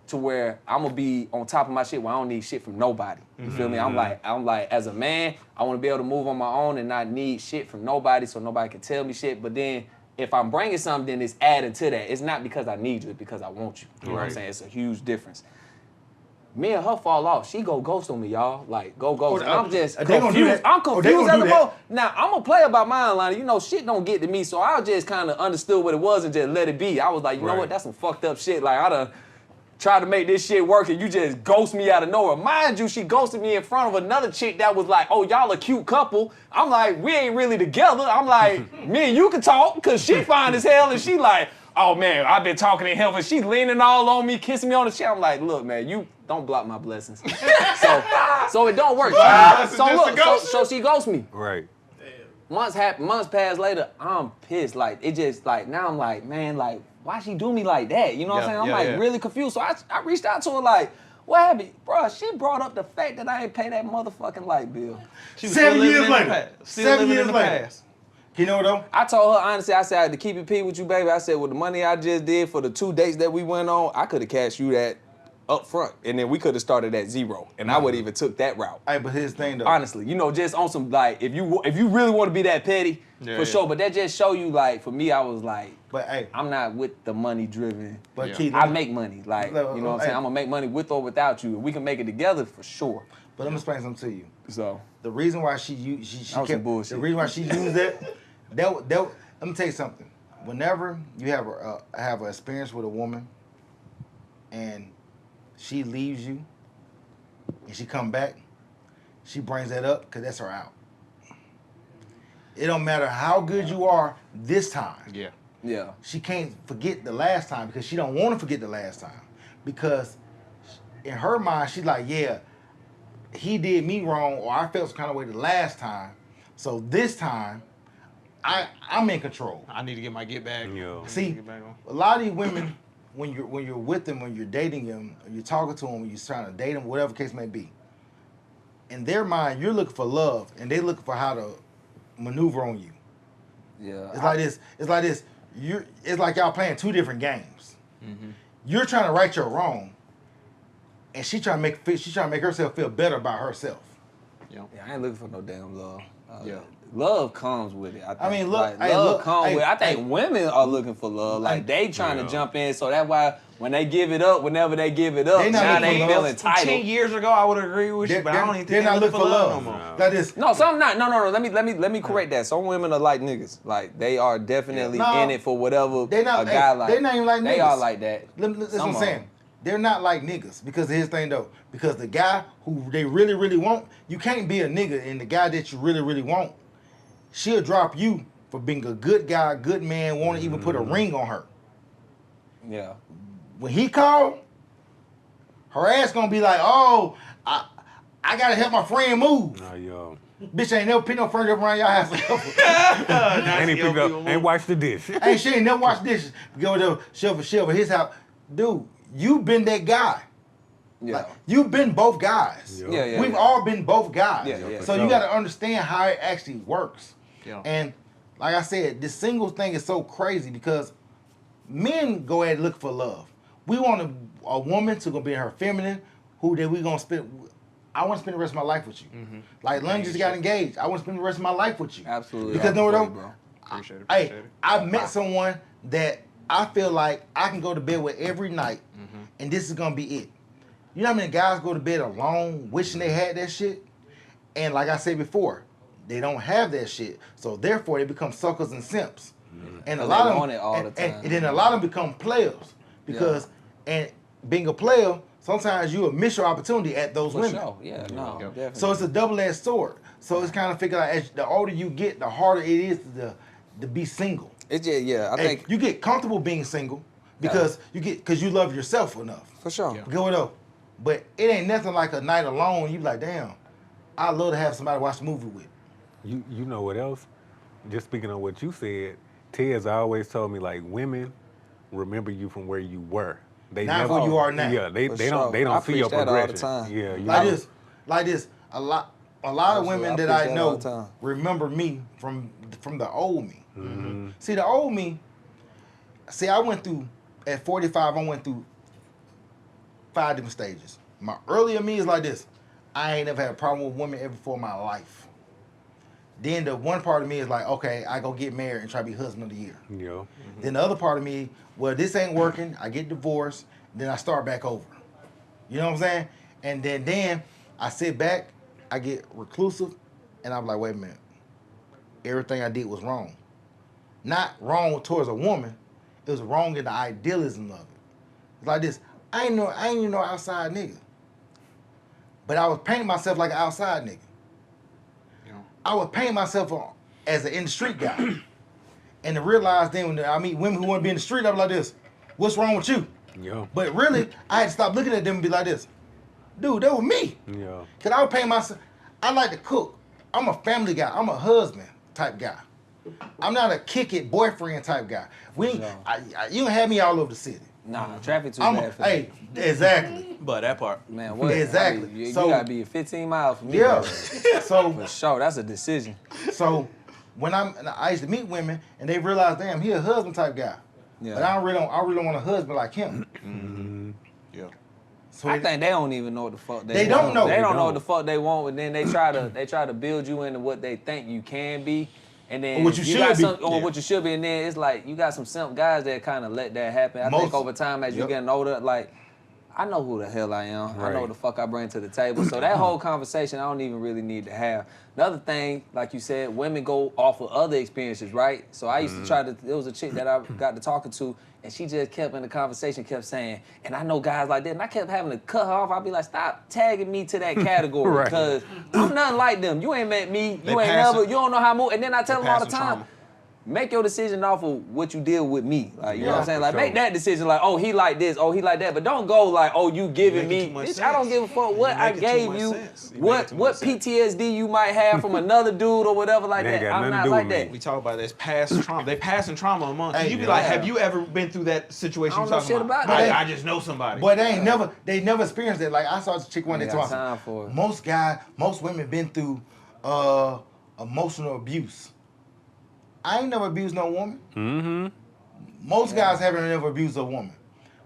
To where I'm gonna be on top of my shit where I don't need shit from nobody. You feel me? I'm like, as a man, I wanna be able to move on my own and not need shit from nobody so nobody can tell me shit. But then if I'm bringing something, then it's adding to that. It's not because I need you, it's because I want you. You know what I'm saying? It's a huge difference. Me and her fall off. She go ghost on me, y'all. Like, go ghost. And I'm just confused. I'm confused as a mo. Now, I'm a player by my line. You know, shit don't get to me, so I just kind of understood what it was and just let it be. I was like, you know what? That's some fucked up shit. Like, I done tried to make this shit work and you just ghost me out of nowhere. Mind you, she ghosted me in front of another chick that was like, oh, y'all a cute couple. I'm like, we ain't really together. I'm like, me and you can talk, cause she fine as hell and she like, oh man, I've been talking to him and she leaning all on me, kissing me on the chin. I'm like, look, man, you don't block my blessings. so it don't work. So she ghosts me. Right. Months pass later, I'm pissed. Like, it just, like, now I'm like, man, like, why she do me like that? You know what I'm saying? I'm really confused. So I reached out to her like, what happened? Bro, she brought up the fact that I ain't pay that motherfucking light bill. She was 7 still years living in the later. past. Still living in the past. You know what though? I told her honestly, I said, to keep it P with you, baby, I said, with the money I just did for the 2 dates that we went on, I could have cashed you that up front. And then we could have started at zero. And I would have even took that route. Hey, but here's the thing though. Honestly, you know, just on some, like, if you really want to be that petty, for sure. But that just show you, like, for me, I was like, but hey, I'm not with the money driven. But Keith, I make money. Like, you know what I'm saying? I'm gonna make money with or without you. We can make it together for sure. But let me explain something to you. So the reason why she kept bullshit. The reason why she used that, let me tell you something. Whenever you have an experience with a woman and she leaves you and she come back, she brings that up because that's her out. It don't matter how good you are this time. yeah. She can't forget the last time because she don't want to forget the last time. Because in her mind, she's like, yeah, he did me wrong or I felt some kind of way the last time. So this time, I'm in control. I need to get my get back. Yeah. See, a lot of these women, when you're with them, when you're dating them, or you're talking to them, when you're trying to date them, whatever the case may be, in their mind, you're looking for love, and they're looking for how to maneuver on you. Yeah. It's like this. It's like y'all playing two different games. Mm-hmm. You're trying to right your wrong, and she's trying to make herself feel better about herself. Yeah, I ain't looking for no damn love. Love comes with it. I mean, look, hey, love look, comes hey, with it. I think hey, women are looking for love. Like, they trying to jump in, so that's why when they give it up, whenever they give it up, They not now looking they for feel love. entitled. 10 years ago, I would agree with you, but I don't even think they're not looking for love no more. That is No, some not. No. Let me correct that. Some women are like niggas. Like, they are definitely in it for whatever They not, a guy like. They're not even like niggas. They are like that. That's what I'm saying. They're not like niggas because here's the thing though. Because the guy who they really, really want, you can't be a nigga, and the guy that you really, really want, she'll drop you for being a good guy, good man, won't even put a ring on her. Yeah. When he called, her ass gonna be like, oh, I gotta help my friend move. Nah, yo. Bitch ain't never picked no furniture up around your house. Ain't washed the dish. Hey, she ain't never washed dishes. Go to shelf his house. Dude, you been that guy. Yeah. Like, you've been both guys. Yeah. We've all been both guys. Yeah, so you got to understand how it actually works. Yeah. And like I said, this single thing is so crazy because men go ahead and look for love. We want a woman to go be her feminine, who that we gonna spend. I want to spend the rest of my life with you. Mm-hmm. Like London just got engaged. I want to spend the rest of my life with you. Absolutely. Because know what though? Bro. Appreciate it. Hey, I met someone that I feel like I can go to bed with every night, and this is gonna be it. You know how many guys go to bed alone, wishing they had that shit? And like I said before, they don't have that shit. So therefore, they become suckers and simps. And a 'Cause lot they of want them, it all the and time. then a lot of them become players because, and being a player, sometimes you will miss your opportunity at those For women. sure. Yeah, no, definitely. So it's a double-edged sword. So it's kind of figure out as the older you get, the harder it is to be single. It's just, I Hey, think, you get comfortable being single because you love yourself enough. for sure. Go it up. But it ain't nothing like a night alone. You be like, damn, I love to have somebody to watch the movie with. You know what else? Just speaking on what you said, Tez always told me like women remember you from where you were. They Not never, who you are now. Yeah, they For don't sure. I see your preach that all the progression. time. Yeah, you Like know. this. A lot of women I that preach I that all know the time. remember me from the old me. See, the old me. See, I went through at 45. I went through 5 different stages. My earlier me is like this. I ain't never had a problem with women ever before in my life. Then the one part of me is like, okay, I go get married and try to be husband of the year. Yeah. Then the other part of me, well, this ain't working. I get divorced. Then I start back over. You know what I'm saying? And then I sit back, I get reclusive, and I'm like, wait a minute. Everything I did was wrong. Not wrong towards a woman. It was wrong in the idealism of it. It's like this. I ain't even no outside nigga. But I was painting myself like an outside nigga. I would paint myself as an in the street guy. And to realize then when I meet women who want to be in the street, I'm like this. What's wrong with you? Yeah. But really, I had to stop looking at them and be like this. Dude, that was me. Yeah. Because I would paint myself. I like to cook. I'm a family guy. I'm a husband type guy. I'm not a kick it boyfriend type guy. You don't have me all over the city. Nah, traffic too bad for hey, exactly. But that part. me. Man, what? Exactly. You So- gotta be 15 miles from me. Yeah. bro. So For sure, that's a decision. So when I used to meet women and they realize, damn, he a husband type guy. Yeah. But I really don't want a husband like him. Yeah. So I think they don't even know what the fuck they They want. don't know. They They don't know what don't. the fuck they want, and then they try to build you into what they think you can be. And then Or what you got should be. or what you should be, and then it's like you got some simp guys that kind of let that happen. I think Most- over time as you Yep. getting older, like I know who the hell I am. I know Right. what the fuck I bring to the table. So that whole conversation I don't even really need to have. Another thing, like you said, women go off of other experiences, right? So I used to try to, there was a chick that I got to talking to, and she just kept in the conversation, kept saying, and I know guys like that, and I kept having to cut her off. I'd be like, stop tagging me to that category, Right. because I'm nothing like them. You ain't met me, They you ain't passing- never, you don't know how to move. And then I tell them all the passing time, trauma. make your decision off of what you deal with me. Like, you know what I'm saying? for Like, make sure. that decision like, oh, he like this, oh, he like that. But don't go like, oh, you giving Making me, too much bitch, I don't sense. give a fuck You what I making too gave much you, sense. You what making too much sense. PTSD you might have from another dude or whatever like That ain't that. got I'm nothing to not do like with me. that. We talk about this past trauma. They passing trauma amongst. Hey, You be yeah. like, have you ever been through that situation? I don't you know talking shit about that. I just know somebody. Boy, they never experienced that. Like I saw this chick one day Ain't got talking time about for it. most women been through emotional abuse. I ain't never abused no woman. Mm-hmm. Most guys haven't never abused a woman.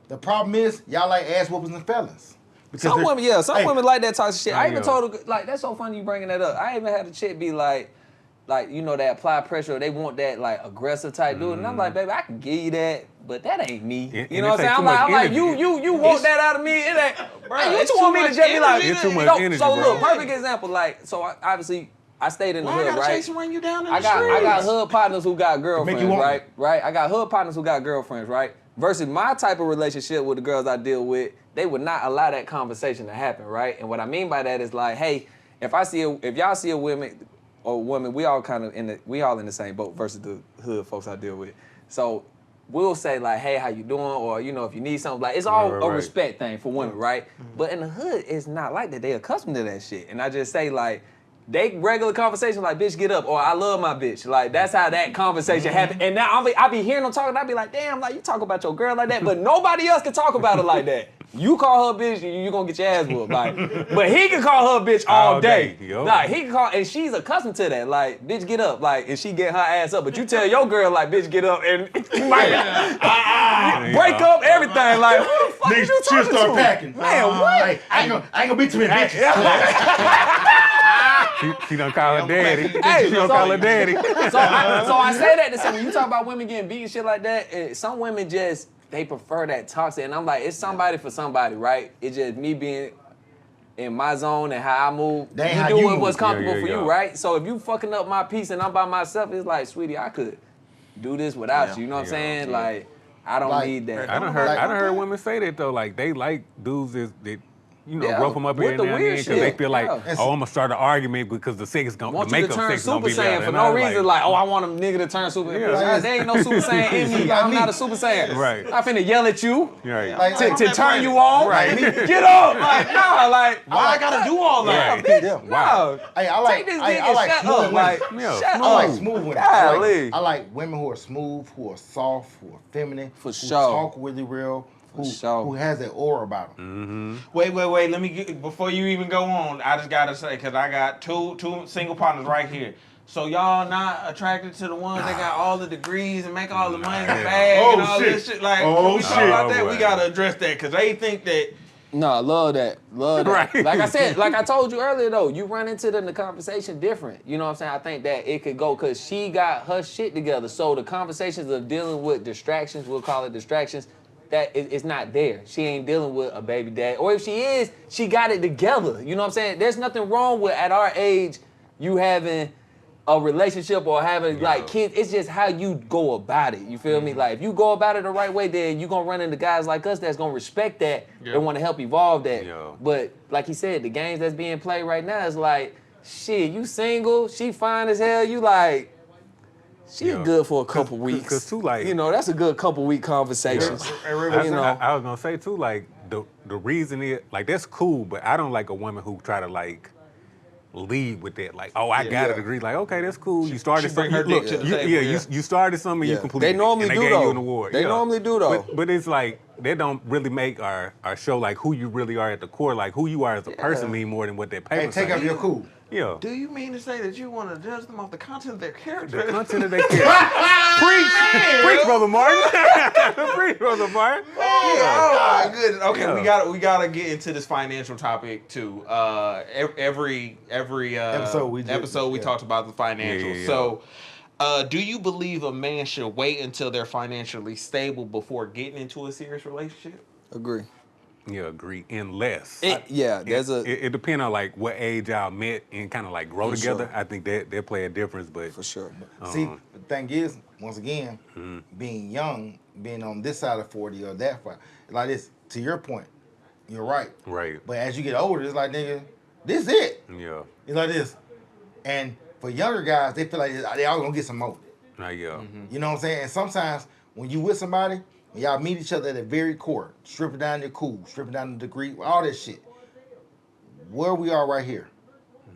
The problem is y'all like ass whoopers and felons. Because Some they're- women, yeah, some Hey, women like that type of shit. I even yeah. told her, like, that's so funny you bringing that up. I even had a chick be like, you know, they apply pressure, they want that, like, aggressive type dude. And I'm like, baby, I can give you that, but that ain't me. And- You and know it what I'm saying? take I'm too like, much energy. you want that out of me? It ain't, Bruh, hey, what it's you want too me to much just be like? energy. It's too much So- energy, So bro. look, perfect example, like, so obviously, I stayed in the Why I hood, gotta right? chase and run you down in I the got streets? hood partners who got girlfriends, want right? Right. I got hood partners who got girlfriends, right? Versus my type of relationship with the girls I deal with, they would not allow that conversation to happen, right? And what I mean by that is like, hey, if y'all see a woman, we all kind of we all in the same boat versus the hood folks I deal with. So we'll say like, hey, how you doing? Or you know, if you need something, like it's all Right, a right. respect thing for women, right? But in the hood, it's not like that. They accustomed to that shit, and I just say like. They regular conversation like, bitch, get up, or I love my bitch. Like, that's how that conversation happened. And now I be hearing them talking, I be like, damn, like, you talk about your girl like that, but nobody else can talk about her like that. You call her bitch, you gonna get your ass whooped. Like, but he can call her bitch all day. Yup. Like, he can call, and she's accustomed to that. Like, bitch, get up. Like, and she get her ass up. But you tell your girl, like, bitch, get up, and you might break up everything. Like, who the fuck Niggas, is you she'll talking start to? packing. Man, what? Hey, I ain't gonna be too many bitches. She done call her daddy. Hey, She done so- call her daddy. So I say that to say when you talk about women getting beat and shit like that, some women just they prefer that toxic, and I'm like, it's somebody for somebody, right? It's just me being in my zone and how I move. That ain't You how do you what's move. comfortable Yeah, for you, yeah. right? So if you fucking up my peace and I'm by myself, it's like, sweetie, I could do this without you. You know what I'm saying? Like, I don't Like, need that. I done heard women say that though, like they like dudes that Yeah, rough them up with every the now and weird then because they shit, feel like, yeah. oh, I'm gonna start an argument because the sex gonna, Want the you to makeup turn sex gonna Super be Saiyan better. for And no I'm reason, like, oh, I want a nigga to turn Super Saiyan. Yeah. There ain't no Super Saiyan in me. Like I'm me. not a Super Saiyan. Right. I'm finna yell at you Right. Like, to turn you on. Right. Get up. Like, nah, like, Why I gotta do all that? Right. bitch, Yeah. no. Hey, I like, Take this hey, dick I and like shut smooth up. women. Like, Yeah, shut smooth. I like up. smooth women. Golly. I like women who are smooth, who are soft, who are feminine, For who sure. talk really real, who has that aura about them. Wait. Let me get before you even go on. I just gotta say because I got two single partners right here. So y'all not attracted to the ones that got all the degrees and make all the money in the bag Oh, and all shit. this shit? Like, Oh, can we talk shit. about that? Oh, We boy. gotta address that because they think that. No, I love that. Love that. Right. Like I said, like I told you earlier though, you run into them, the conversation different. You know what I'm saying? I think that it could go because she got her shit together. So the conversations of dealing with distractions, we'll call it distractions, it's not there. She ain't dealing with a baby dad. Or if she is, she got it together. You know what I'm saying? There's nothing wrong with at our age, you having a relationship or having like kids. It's just how you go about it. You feel me? Like if you go about it the right way, then you gonna run into guys like us that's gonna respect that and want to help evolve that. Yeah. But like he said, the games that's being played right now is like, shit, you single, she fine as hell, you like, she Yeah. good for a couple weeks. 'cause too, like- you know, that's a good couple week conversations. You know, I was gonna say too, like the reason is like that's cool, but I don't like a woman who try to like lead with that. Like, oh, I got a degree. Like, okay, that's cool. You started she bring something. her dick to the table, yeah. You started something. You completed. They normally it, and do they gave though. you an award. They Yeah. normally do though. But it's like they don't really make our show like who you really are at the core. Like who you are as a person mean more than what that paper Hey, take says. off your cool. Yeah. Do you mean to say that you want to judge them off the content of their character? The content of their character. Preach, brother Martin. Preach, brother Martin. Oh my goodness. Okay, Yeah. we gotta get into this financial topic too. Every Episode we did, talked about the financials. Yeah, yeah, yeah. So, do you believe a man should wait until they're financially stable before getting into a serious relationship? Agree. Yeah, agree. Unless There's a it depends on like what age y'all met and kind of like grow For together. sure. I think that play a difference, but for sure. See, the thing is, once again, being young, being on this side of 40 or that side, like this, to your point, you're right. right. But as you get older, it's like, nigga, this is it. Yeah. It's like this. And for younger guys, they feel like they all gonna get some more. Yeah. You know what I'm saying? And sometimes when you with somebody, when y'all meet each other at the very core, stripping down your cool, stripping down the degree, all that shit. Where we are right here.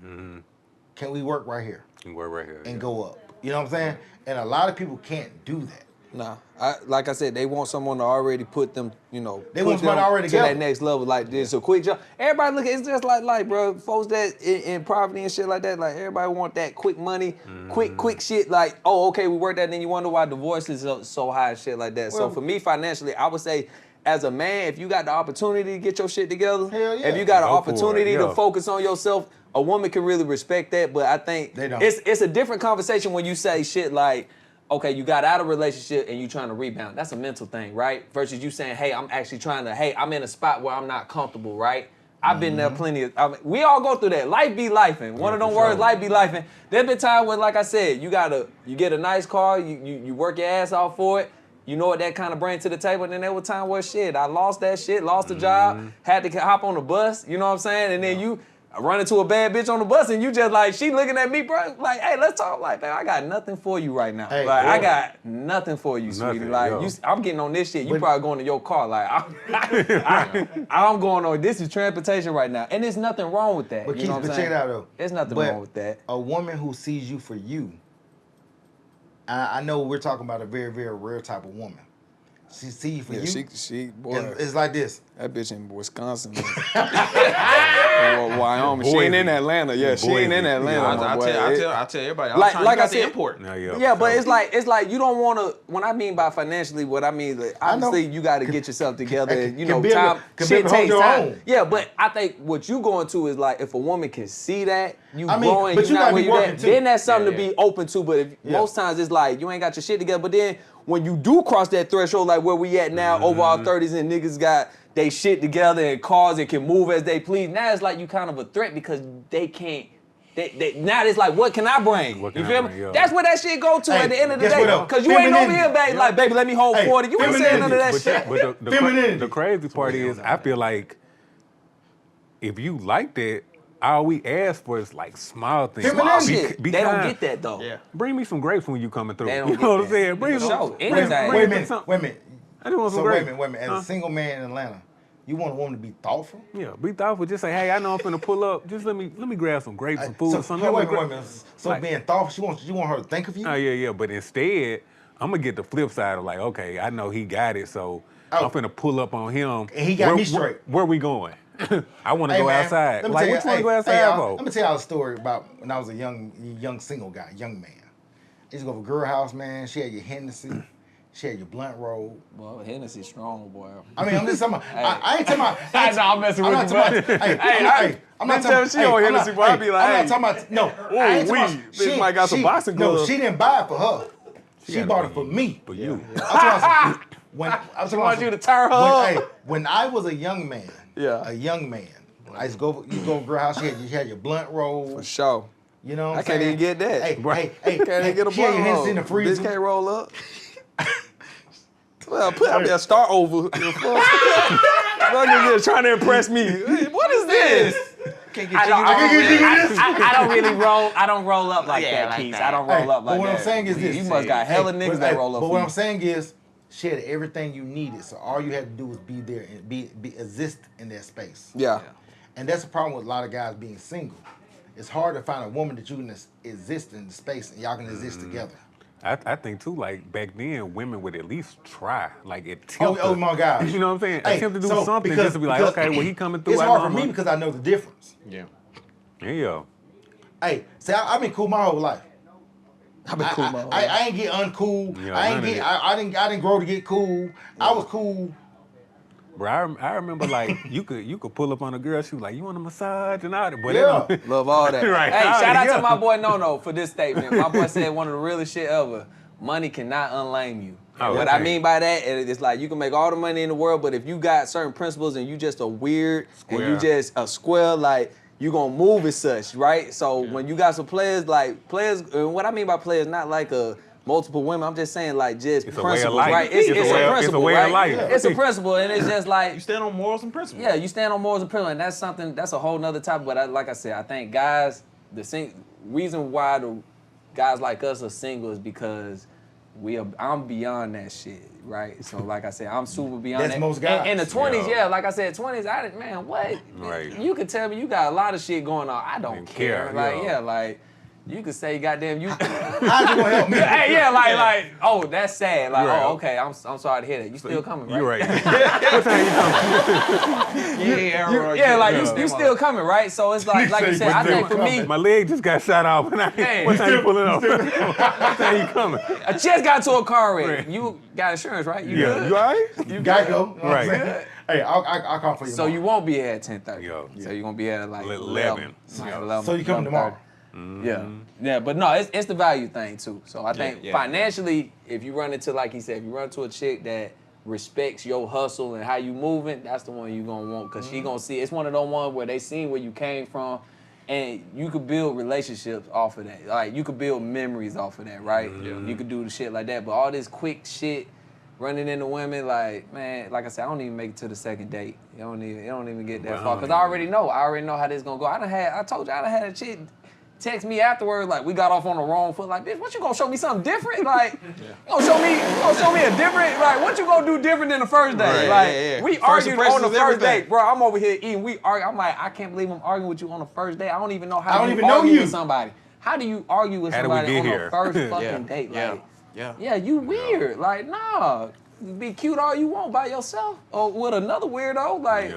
Can we work right here We're right here. and go up? You know what I'm saying? And a lot of people can't do that. Nah, like I said, they want someone to already put them, They put want somebody them already to together. that next level like this. So quick jump. Everybody look, it's just like, bro, folks that in poverty and shit like that, like everybody want that quick money, quick shit. Like, oh, okay, we work that, and then you wonder why divorce is so high and shit like that. So Well- for me, financially, I would say, as a man, if you got the opportunity to get your shit together, Hell yeah. if you got an Go for it, opportunity to yeah. focus on yourself, a woman can really respect that. But I think They don't. it's a different conversation when you say shit like, okay, you got out of a relationship and you trying to rebound. That's a mental thing, right? Versus you saying, hey, I'm actually I'm in a spot where I'm not comfortable, right? I've been there plenty of, we all go through that. Life be lifing. One of them words, life be lifing. There been times when, like I said, you get a nice car, you work your ass off for it. You know what that kind of brings to the table. And then there was time where shit, I lost that shit, lost the job, had to hop on the bus, you know what I'm saying? And then I run into a bad bitch on the bus and you just like, she looking at me, bro, like, hey, let's talk. Like, man, I got nothing for you right now. Hey, like, I boy. got nothing for you, sweetie. Nothing, Like, yo. I'm getting on this shit. You But- probably going to your car. Like, I'm going on, this is transportation right now. And there's nothing wrong with that. But you Keith, know what but I'm check saying? it out though. There's nothing But wrong with that. A woman who sees you for you, I know we're talking about a very, very rare type of woman. She see you for you. she, boy, It's like this. that bitch in Wisconsin. Or Wyoming. She ain't in Boise. Atlanta. Yeah, she ain't in Boise. Atlanta. my boy. I tell everybody. Like I I said, import. Yeah, but it's like you don't want to. When I mean by financially, what I mean, like, I know. obviously you got to get yourself together. Can- And, you can know, build a- time can shit build a takes hold your time. own. Yeah, but I think what you going to is like if a woman can see that you I mean, growing, but you you not gotta where be you working at, too. then that's something Yeah, to be open to. But if most times it's like you ain't got your shit together. But then when you do cross that threshold, like where we at now, over our 30s, and niggas got they shit together in cars and can move as they please. Now it's like you kind of a threat because they can't. Now it's like, what can I bring? What You can I feel me? bring, yeah. That's where that shit go to Hey, at the end of the guess day. what else? Because you ain't over here, Femininity. baby. Like, baby, let me hold Hey, 40. You ain't saying none of that shit. But Femininity. the crazy part is, I feel like if you like that, all we ask for is like small things. Femininity. Shit. They don't get that though. Yeah. Bring me some grapes when you coming through. They don't You get know what I'm that. saying? Bring For some. sure. bring- Anything. bring Wait a me minute. some- Wait a minute. I just want some So wait a grapes. minute. Wait a minute. As Huh? a single man in Atlanta, you want a woman to be thoughtful? Yeah, be thoughtful. Just say, hey, I know I'm finna pull up. Just let me grab some grapes, some food, So, or something. wait a minute. So Like- being thoughtful, you want her to think of you? Oh yeah. But instead, I'm gonna get the flip side of like, okay, I know he got it, so Oh. I'm finna pull up on him. And he got me straight. Where we going? I want to Hey, go man, outside. let me Like, tell what you want to go hey, outside let for? me tell y'all a story about when I was a young single guy, young man. I used to go to a girl house, man. She had your Hennessy. She had your blunt roll. Well, Hennessy strong, boy. I mean, I'm just talking about. I ain't talking about. I know, I'm messing I'm with not you, talking about. I'm not tell she on Hennessy, boy, I be like, I'm hey. not talking about. No, I ain't talking about. This might got some boxing gloves. No, she didn't buy it for her. She got it bought for it for you. me. For you. I'm talking about when I was She want you to turn her up. When I was a young man, Yeah. a young man, I used to go. You go to girl house. You had your blunt roll. For sure. You know what I I'm can't saying? even get that. Hey, Right. hey, Can't even get a she had blunt your roll. Hennessy in the freezer. Bitch can't roll up. Well, put up there, start over. Just trying to impress me. Hey, what is this? I don't really roll. I don't roll up like that, Keith. I don't roll up like that. But what I'm saying is this. You must got hella niggas that roll up. But for what you. I'm saying is, she had everything you needed. So all you had to do was be there and be exist in that space. Yeah. And that's the problem with a lot of guys being single. It's hard to find a woman that you can exist in the space and y'all can exist together. I think too, like back then, women would at least try, like attempt. Oh my God. You know what I'm saying? Hey, Attempt to do so something because- just to be like, because okay, well he coming through. It's I hard know for me I'm because I know the difference. Yeah. Yeah. Hey, see, I've been cool my whole life. I've been cool, man. I ain't get uncool. Yeah, I ain't none of get. that. I didn't grow to get cool. I was cool. Bro, I remember like you could pull up on a girl, she was like, you want a massage and all that, but Yeah. Love all that. Right. Hey, shout out Yeah. to my boy No for this statement. My boy said one of the realest shit ever. Money cannot unlame you. Oh, What okay. I mean by that, it's like you can make all the money in the world, but if you got certain principles and you just a weird and you Square. just a square, like you gonna move as such, right? So when you got some players, and what I mean by players, not like a multiple women. I'm just saying like just It's a way of principles, life. right? It's a principle, it's a way right? of life. It's a principle, and it's just like You stand on morals and principles. yeah, you stand on morals and principles, and that's something. That's a whole nother topic. But like I said, I think guys, reason why the guys like us are single is because I'm beyond that shit, right? So like I said, I'm super beyond That's that. most guys. In the 20s, Yeah. yeah, like I said, 20s, man, what? Right. You could tell me you got a lot of shit going on. I don't Didn't care. care, Like yeah. like. You could say, goddamn, you. How's you gonna help me? Hey, yeah, like, oh, that's sad. Like, Right. oh, okay, I'm sorry to hear that. You still coming, right? You're right. What time you coming? Yeah, like you still coming, right? So it's like you said, I think for me, My leg just got shot off. Hey. What time you pulling up? What time you coming? I just got into a car wreck. Right. You got insurance, right? You Yeah, good? you all right? You gotta go. Right. Hey, I'll come for you. So you tomorrow. won't be here at 10:30. Yo. So you're gonna be here at like 11. Like Yeah. 11, So you coming 11:30. tomorrow? Yeah, but no, it's the value thing too. So I think yeah. financially, if you run into, like he said, if you run into a chick that respects your hustle and how you moving, that's the one you gonna want, because she gonna see. It's one of those ones where they seen where you came from, and you could build relationships off of that. Like you could build memories off of that, right? You could do the shit like that. But all this quick shit, running into women, like, man, like I said, I don't even make it to the second date. You don't even get that Well, far, because I already know how this gonna go. I told you I done had a chick text me afterwards, like, we got off on the wrong foot. Like, bitch, what you gonna show me something different? Like, you gonna show me a different, like, what you gonna do different than the first date? Right, Like, yeah, yeah. we First argued on the impressions, first everything. date, bro. I'm over here eating. We argue. I'm like, I can't believe I'm arguing with you on the first date. I don't even know how I don't you even know argue you. with somebody. How do you argue with How did we somebody get on here? the first fucking Yeah. date? Yeah. Like, Yeah. yeah, you weird. Like, nah. Be cute all you want by yourself or with another weirdo. Like, Yeah.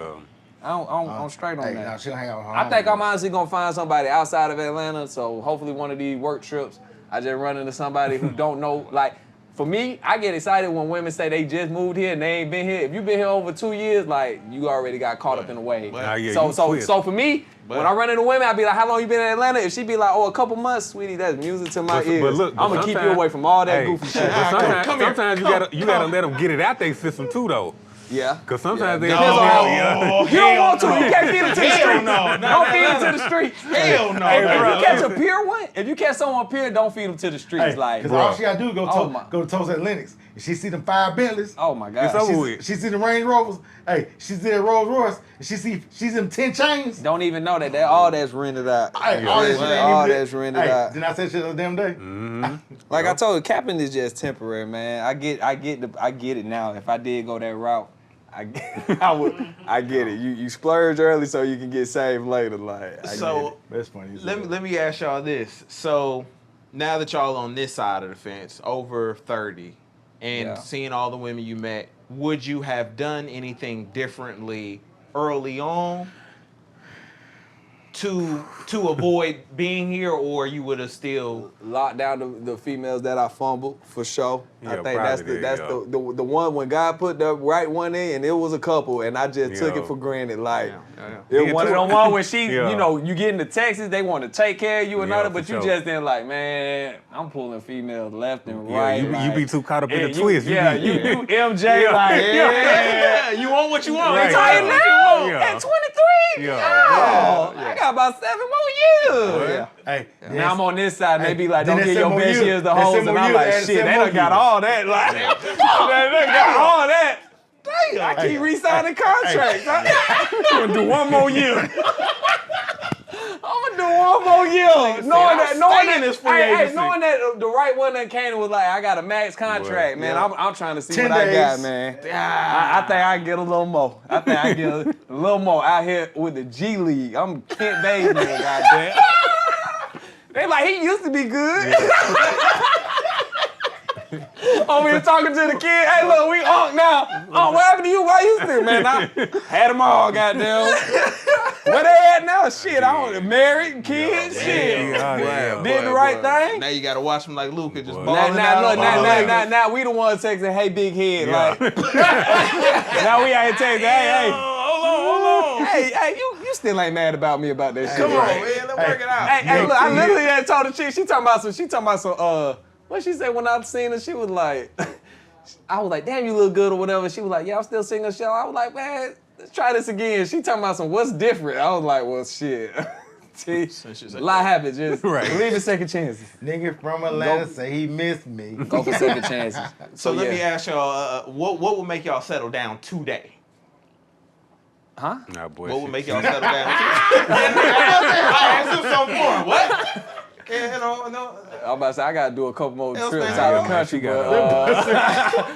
I'm straight on Hey, that. now she'll hang out with her I think I'm homeboys. honestly gonna find somebody outside of Atlanta. So hopefully one of these work trips, I just run into somebody who don't know. Like, for me, I get excited when women say they just moved here and they ain't been here. If you've been here over 2 years, like, you already got caught up in the wave. Nah, yeah, so you so quick. so for me, when I run into women, I be like, how long you been in Atlanta? If she be like, oh, a couple months, sweetie, that's music to my ears. But look, I'm gonna keep you sometimes- away from all that Hey, goofy shit. But sometimes you gotta let them get it out their system too, though. Yeah. Because sometimes they No, don't hell You don't want to. You can't feed them to the Hell streets. no. Don't feed them to the streets. Hell no. Hey, bro, bro. if you catch a pier one, if you catch someone pier, don't feed them to the streets. Hey, Like, because all she gotta do is Oh my. go to Tulsa and Lennox. And she see them 5 Bentleys. oh my God. It's over with. She see the Range Rovers. Hey, she see the Rolls Royce. And she see them 10 chains. Don't even know that all that's rented out. Hey, all that shit ain't All even that's rented hey, out. Didn't I say shit the damn day? Like I told you, capping is just temporary, man. I get it now. If I did go that route, I get it. You splurge early so you can get saved later. Like, I get it. That's funny. Let me ask y'all this. So now that y'all on this side of the fence, over 30, and Yeah. seeing all the women you met, would you have done anything differently early on to avoid being here, or you would have still? Lock down the females that I fumbled for sure. I Yeah, think that's probably the one when God put the right one in, and it was a couple, and I just took Yeah. it for granted. Like Yeah. it Yeah, one of too. them one when she, Yeah. you know, you get into Texas, they want to take care of you and Yeah, all that, for but you sure. just then like, man, I'm pulling females left and Yeah, right. you like, be too caught up in the you- twist. You MJ like Yeah, you want what you want. Right. It's How how you you now? Yeah. At 23? Yeah. Oh, I got about 7 more years. Yeah. Hey, Now I'm on this side, and they be like, then don't that's give your 7 more best years. years to That's hoes, 7 and more I'm years, like, that's shit, 7 they more done got years. all that. Like, they got all that. Damn, I keep re-signing contracts. I'm gonna do one more year. I'm gonna do one more year. Knowing that this free hey, agency. knowing that the right one that came and was like, I got a max contract, man. Yeah. I'm trying to see 10 what I got, days. man. I think I can get a little more. I think I can get a little more out here with the G League. I'm Kent Bazemore, goddamn. They like, he used to be good. Over here talking to the kid. Hey, look, we on now. Oh, what happened to you? Why you still, man? I had them all, goddamn. Where they at now? Shit, I don't married, kids, shit. Yeah. Did the right thing. Now you gotta watch them like Luka, just Boy. balling Now, out. look, on all the niggas. now, we the ones texting, hey, big head. Yeah. Like, now we out here texting, hey, Hold on. hey, you still ain't mad about me about that shit. Come on, right? man, let's work it out. Hey, look, I literally had told the chick, she talking about some, what she said when I seen her, she was like, I was like, damn, you look good or whatever. She was like, yeah, I'm still singing a show. I was like, man, let's try this again. She talking about some, what's different? I was like, well, shit. See, a lot happens, just Right. believe in second chances. Nigga from Atlanta say he missed me. Go for second chances. So let me yeah. ask y'all, what would make y'all settle down today? Huh? Nah, boy. What would shit. make y'all settle down today? I asked him something more. What? Yeah, no. I'm about to say, I gotta do a couple more Else trips man. out of the Yeah, country, she but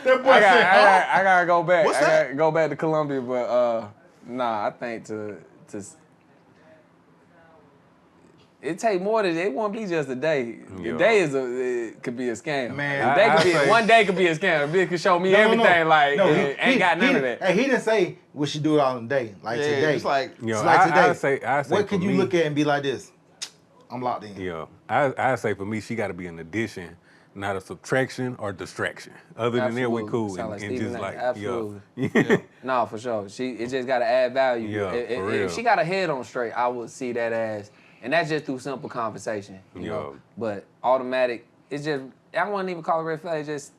That boy I said, gotta go back. What's I that? gotta go back to Colombia, but nah, I think to it take more than it won't be just a day. Yeah. A day it could be a scam. Man, a day I could be say- one day could be a scam. A bitch could show me everything like it ain't got none of that. Hey, he didn't say we should do it all in a day. Like Yeah, today. it's like, Yo, It's like today. I say what for could you me, look at and be like this? I'm locked in. Yeah, I say for me, she got to be an addition, not a subtraction or distraction. Other than that, we Absolutely. cool Sound and like just Stephen A. like Absolutely. yeah. No, for sure. It just gotta add value. Yeah, for real. If she got her head on straight, I would see that as, and that's just through simple conversation. You know? Yeah. But automatic, it's just, I wouldn't even call it red flag, it's just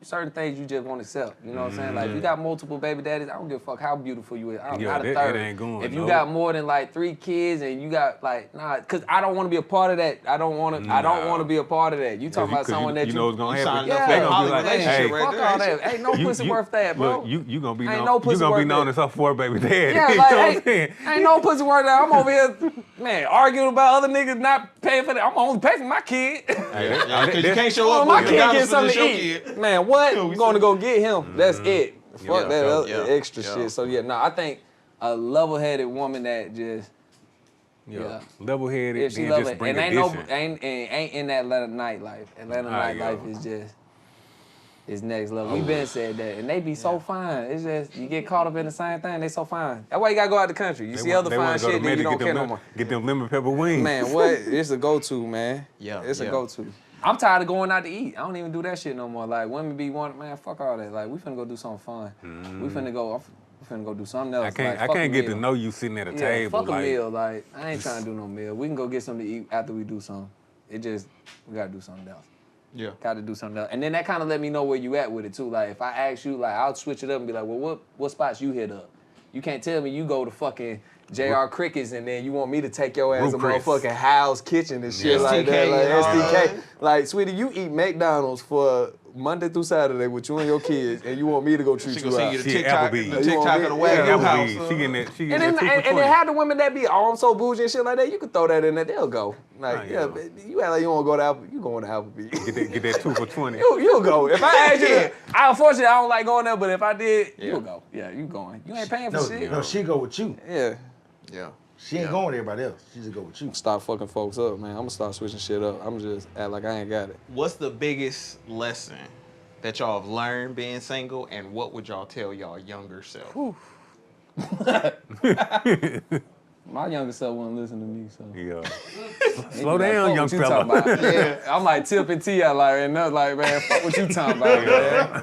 certain things you just won't accept. You know what I'm saying? Like if you got multiple baby daddies, I don't give a fuck how beautiful you is. I'm Yeah, not a that- third. it ain't going, if you no. got more than like 3 kids and you got like, nah, cause I don't want to be a part of that. I don't want to be a part of that. You talking about someone that you know what's gonna happen. signing up Yeah, for They a gonna be poly like, relationship hey, right fuck there, all ain't that. Ain't no pussy worth that, bro. Look, you gonna be Ain't known. no You pussy gonna be worth known that. as her 4 baby daddy. Yeah, You know like, what I'm saying? ain't no pussy worth that. I'm over here, man, arguing about other niggas not paying for that. I'm only pay for my kid. Because you can't show Oh, up my with kid McDonald's get for something this to your eat. kid. Man, what? I'm going to go get him. That's it. Fuck Yeah, that sure. other Yeah. extra Yeah. shit. So yeah, no, I think a level-headed woman that just, yeah. Level-headed, if she then love just it, bring and addition. ain't in that Atlanta nightlife. Atlanta nightlife is just, it's next level. We been said that, and they be so fine. It's just you get caught up in the same thing. They so fine. That's why you gotta go out the country. You see other They fine wanna go to shit, then you Magic, don't get care them no more. Get them lemon pepper wings. Man, what? It's a go-to, man. Yeah, It's a yeah. go-to. I'm tired of going out to eat. I don't even do that shit no more. Like, women be wanting, man, fuck all that. Like, we finna go do something fun. We finna go do something else. I can't. Like, fuck I a can't get to meal. know you sitting at a Yeah, table. fuck a like, meal. Like, I ain't trying to do no meal. We can go get something to eat after we do something. We gotta do something else. Yeah. Got to do something else. And then that kind of let me know where you at with it too. Like if I ask you, like I'll switch it up and be like, well, what spots you hit up? You can't tell me you go to fucking JR Crickets and then you want me to take your ass to Chris. motherfucking House Kitchen and shit like that. STK Like and all STK. that. Like, sweetie, you eat McDonald's for Monday through Saturday with you and your kids, and you want me to go treat She you gonna out. send you the She TikTok, Applebee's. the You TikTok want of the me- Wagyu yeah, House. Applebee's. She getting that. She And getting then, that 2 and for then 20. have the women that be, oh, I'm so bougie and shit like that, you could throw that in there, they'll go. Like, Oh, yeah. yeah, you act like you don't go to Applebee's, you going to Applebee's. Get that 2 for 20. You'll go. If I ask you to, unfortunately, I don't like going there, but if I did, you'll go. Yeah, you going. You ain't paying for shit. No, she go with you. Yeah. Yeah. She ain't going with everybody else. She just go with you. Start fucking folks up, man. I'm gonna start switching shit up. I'm just act like I ain't got it. What's the biggest lesson that y'all have learned being single, and what would y'all tell y'all younger self? My younger self wouldn't listen to me, so. Yeah. Slow Like, down, fuck young what you talking fella. about. Yeah, I'm like Tip and T.I. like, and they're like, man, fuck what you talking about,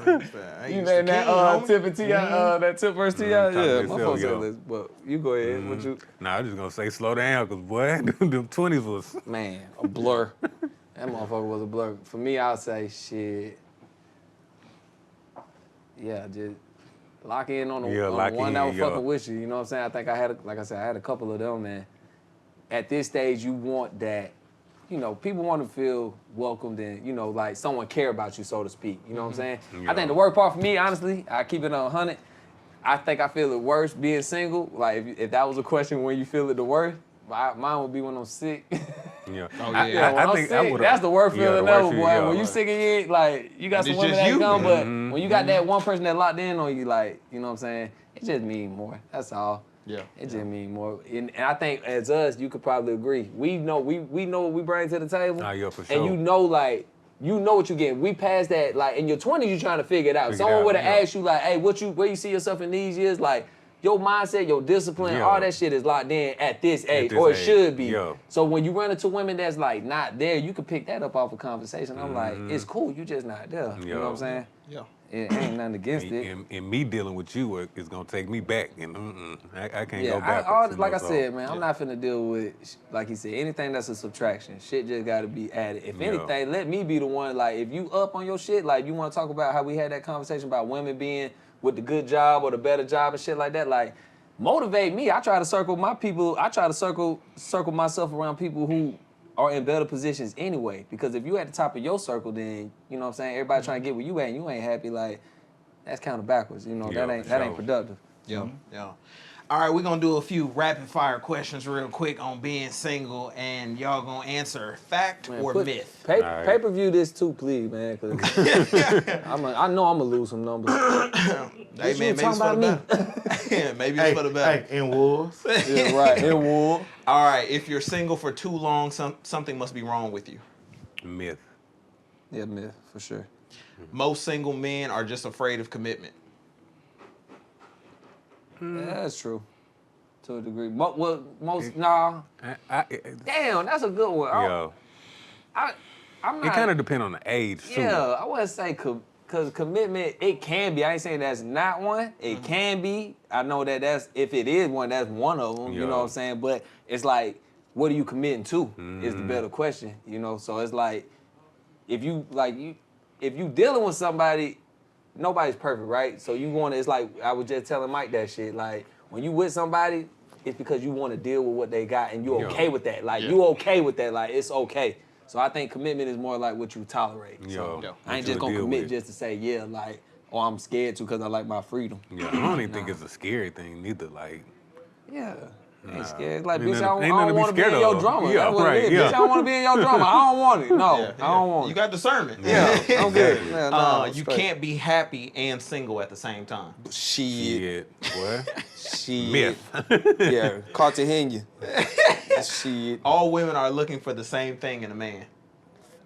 man. You know that Tip and T.I., that Tip versus T.I.? talking Yeah, to my yourself, folks yo. said this, but you go ahead. What you, Nah, I'm just gonna say slow down, cause boy, them 20s was. man, a blur. That motherfucker was a blur. For me, I'll say shit. Yeah, just lock in on the, Yeah, on the lock one in, that was yeah. fucking with you. You know what I'm saying? I think I had, like I said, I had a couple of them, man. At this stage, you want that, you know, people want to feel welcomed and, you know, like someone care about you, so to speak. You know what I'm saying? Yeah. I think the worst part for me, honestly, I keep it on 100. I think I feel it worse being single. Like, if that was a question when you feel it the worst, mine would be when I'm sick. Yeah. Oh, I- yeah. When I I'm think sick, I would've- that's the worst yeah, the feeling worst ever, feeling, boy. yeah. When you sick of it, like, you got And some it's women just that you. come, but when you got that one person that locked in on you, like, you know what I'm saying? It just mean more. That's all. Yeah. It just mean more. And I think as us, you could probably agree. We know we know what we bring to the table. Ah, yeah, for And sure. you know, like, you know what you get. We passed that, like, in your 20s, you trying to figure it out. Figure it Someone out, would have yeah. asked you, like, hey, where you see yourself in these years? Like, your mindset, your discipline, Yeah. all that shit is locked in at this age, this or it age, should be. yeah. So when you run into women that's like not there, you can pick that up off a conversation. I'm like, it's cool, you just not there. You know what I'm saying? Yeah. It ain't nothing against it. And me dealing with you is gonna take me back, and I can't Yeah, go backwards. you like know, I so. said, man, I'm not finna deal with, like he said, anything that's a subtraction. Shit just gotta be added. If Yeah. anything, let me be the one, like, if you up on your shit, like, you wanna talk about how we had that conversation about women being with the good job or the better job and shit like that, like, motivate me. I try to circle my people, I try to circle myself around people who are in better positions anyway. Because if you at the top of your circle, then, you know what I'm saying, everybody trying to get where you at and you ain't happy, like, that's kind of backwards, you know, Yeah, that ain't for sure. productive. Yeah. Yeah. All right, we're gonna do a few rapid fire questions real quick on being single, and y'all gonna answer fact Man, or put- myth. All right. Pay-per-view this too, please, man, because I know I'm going to lose some numbers. Hey you man, maybe it's talking for the about better. Yeah, maybe it's for the better. Hey, in Wolves. Yeah, right. In war. All right, if you're single for too long, something must be wrong with you. Myth. Yeah, myth, for sure. Most single men are just afraid of commitment. Yeah, that's true. To a degree. Nah. Damn, that's a good one. Yo, I'm not. it kind of depends on the age too. Yeah, I wouldn't say because commitment, it can be. I ain't saying that's not one. It can be. I know that's, if it is one, that's one of them. You know Yeah. what I'm saying? But it's like, what are you committing to is the better question, you know? So it's like, if you dealing with somebody, nobody's perfect, right? So you want to, it's like, I was just telling Mike that shit. Like, when you with somebody, it's because you want to deal with what they got and you Yeah. okay with that. Like, Yeah. you okay with that. Like, it's okay. So I think commitment is more like what you tolerate. So Yeah. I ain't What just you gonna deal commit with. just to say, yeah, like, oh, I'm scared to because I like my freedom. Yeah, I don't even think it's a scary thing neither. Like, Yeah. Ain't Nah. scared. Like, Ain't bitch, nothing- I ain't don't nothing to be want to be scared in your of. drama. Yeah, That's what right, it is. yeah. Bitch, I don't want to be in your drama. I don't want it. No, I don't want You it. got discernment. Yeah, I'm good. Yeah, nah, You straight. can't be happy and single at the same time. Shit. shit, boy. Shit. Myth. Yeah, Cartagena. Shit. All women are looking for the same thing in a man.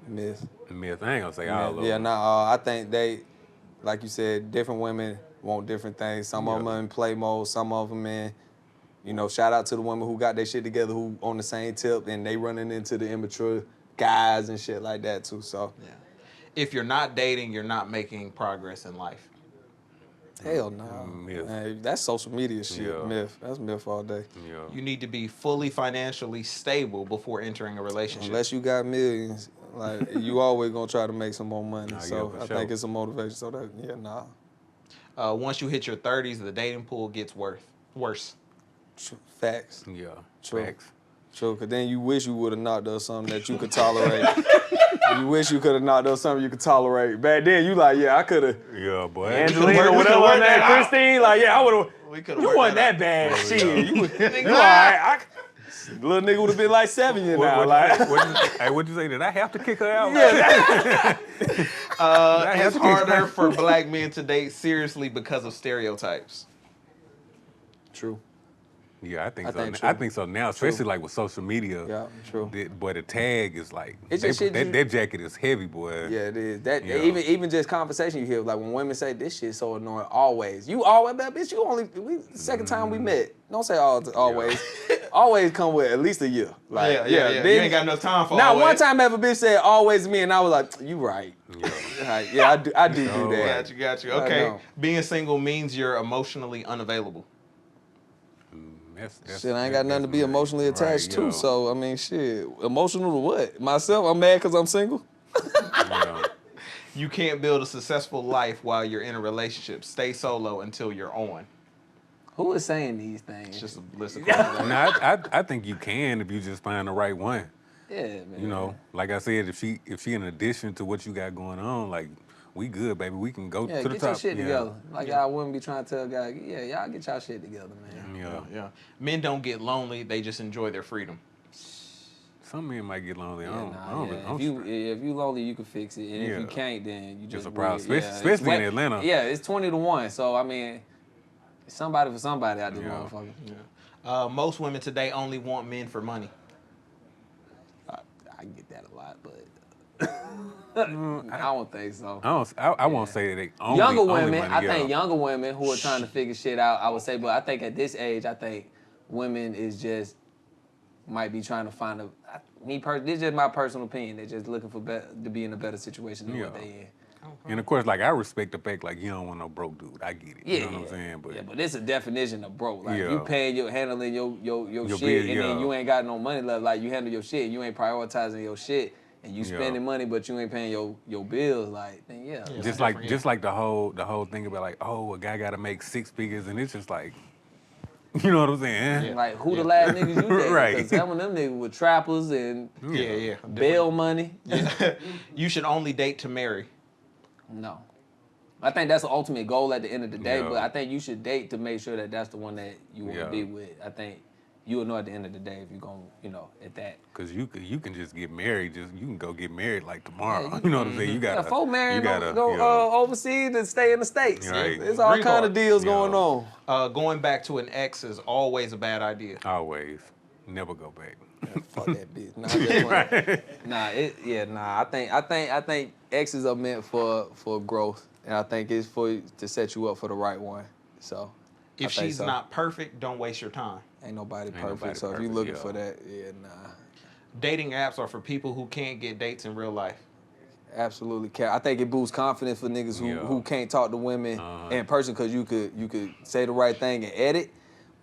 Myth. Myth. I ain't gonna say all of Yeah, them. nah, I think they, like you said, different women want different things. Some of them Yeah. are in play mode, some of them in, you know, shout out to the women who got their shit together, who on the same tip, and they running into the immature guys and shit like that too, so. Yeah. If you're not dating, you're not making progress in life. Hell no. Myth. Man, that's social media shit, Yeah. myth. That's myth all day. Yeah. You need to be fully financially stable before entering a relationship. Unless you got millions, Like you always gonna try to make some more money. Nah, So yeah, for I sure. think it's a motivation. So that Once you hit your 30s, the dating pool gets worse. Facts. Yeah, True. facts. True, cause then you wish you would have knocked up something that you could tolerate. You wish you could have knocked up something you could tolerate. Back then, you like, yeah, I could have. Yeah, boy. Angelina, whatever her name, Christine, like, yeah, I would have. You wasn't that bad. Yeah. Shit, you all right. Little nigga would have been like 7 years now. Like, What'd you say? Did I have to kick her out? It's harder for black men to date seriously because of stereotypes. True. Yeah, I think I so. think I true. think so now, especially like with social media. Yeah, true. Boy, the tag is like It's just shit that jacket is heavy, boy. Yeah, it is. That Yeah. even just conversation you hear, like when women say this shit's so annoying. Always, you always, that bitch. You only second time we met. Don't say always. Always come with at least a year. Like Yeah. then- You ain't got no time for Now always. one time ever bitch said always me, and I was like, you right. Yeah. Like, yeah, I do Oh, that. Got you. I Okay, know. being single means you're emotionally unavailable. That's Shit, I ain't got nothing to be definitely- emotionally attached right, to. yo. So I mean, shit, emotional to what? Myself, I'm mad because I'm single. Yeah. You can't build a successful life while you're in a relationship. Stay solo until you're on. Who is saying these things? It's just a list of questions. No, I think you can if you just find the right one. yeah, man. You know, like I said, if she in addition to what you got going on, like we good, baby. We can go Yeah, to the get top. your shit Yeah. together. Like y'all wouldn't be trying to tell guys, yeah, y'all get y'all shit together, man. Yeah. Men don't get lonely. They just enjoy their freedom. Some men might get lonely. Yeah, I don't, nah, I don't, yeah. I don't if you lonely, you can fix it, and if Yeah. you can't, then you just a problem. weird. Especially It's in Atlanta. Yeah, it's 20-1. So I mean, it's somebody for somebody out this Yeah. motherfucker. Most women today only want men for money. I get that a lot, but I don't think so. I won't say that they only Younger only women, money, I yeah. think younger women who are trying to figure shit out, I would say, but I think at this age, I think women is just might be trying to find this is just my personal opinion. They're just looking for to be in a better situation than what Yeah. they in. And of course, like I respect the fact, like you don't want no broke dude. I get it. Yeah, You know what I'm saying? But yeah, but it's a definition of broke. Like you Yeah. paying handling your Your shit, bill, and then yeah. you ain't got no money left. Like you handle your shit, you ain't prioritizing your shit, and you Yeah. spending money, but you ain't paying your bills. Like then yeah. just like the whole thing about like, oh, a guy got to make 6 figures, and it's just like, you know what I'm saying? Like who the last niggas you dated? Right. Because some of them niggas were trappers and Yeah. bail money. You should only date to marry. No. I think that's the ultimate goal at the end of the day, Yeah. but I think you should date to make sure that that's the one that you want to Yeah. be with. I think you will know at the end of the day if you're going to, at that. Because you can just get married. You can go get married like tomorrow. Yeah, you know what I'm saying? You got Yeah, folk married, gotta go overseas and stay in the States. Right. There's all Green kind card. of deals going Yeah. on. Going back to an ex is always a bad idea. always never go back. Fuck that bitch. Nah, I'm just playing. I think exes are meant for growth, and I think it's to set you up for the right one. So I If think she's so. not perfect, don't waste your time. Ain't nobody perfect. nobody So if perfect, you looking yeah. for that, yeah, nah. Dating apps are for people who can't get dates in real life. Absolutely, I think it boosts confidence for niggas Yeah. who can't talk to women in person because you could say the right thing and edit.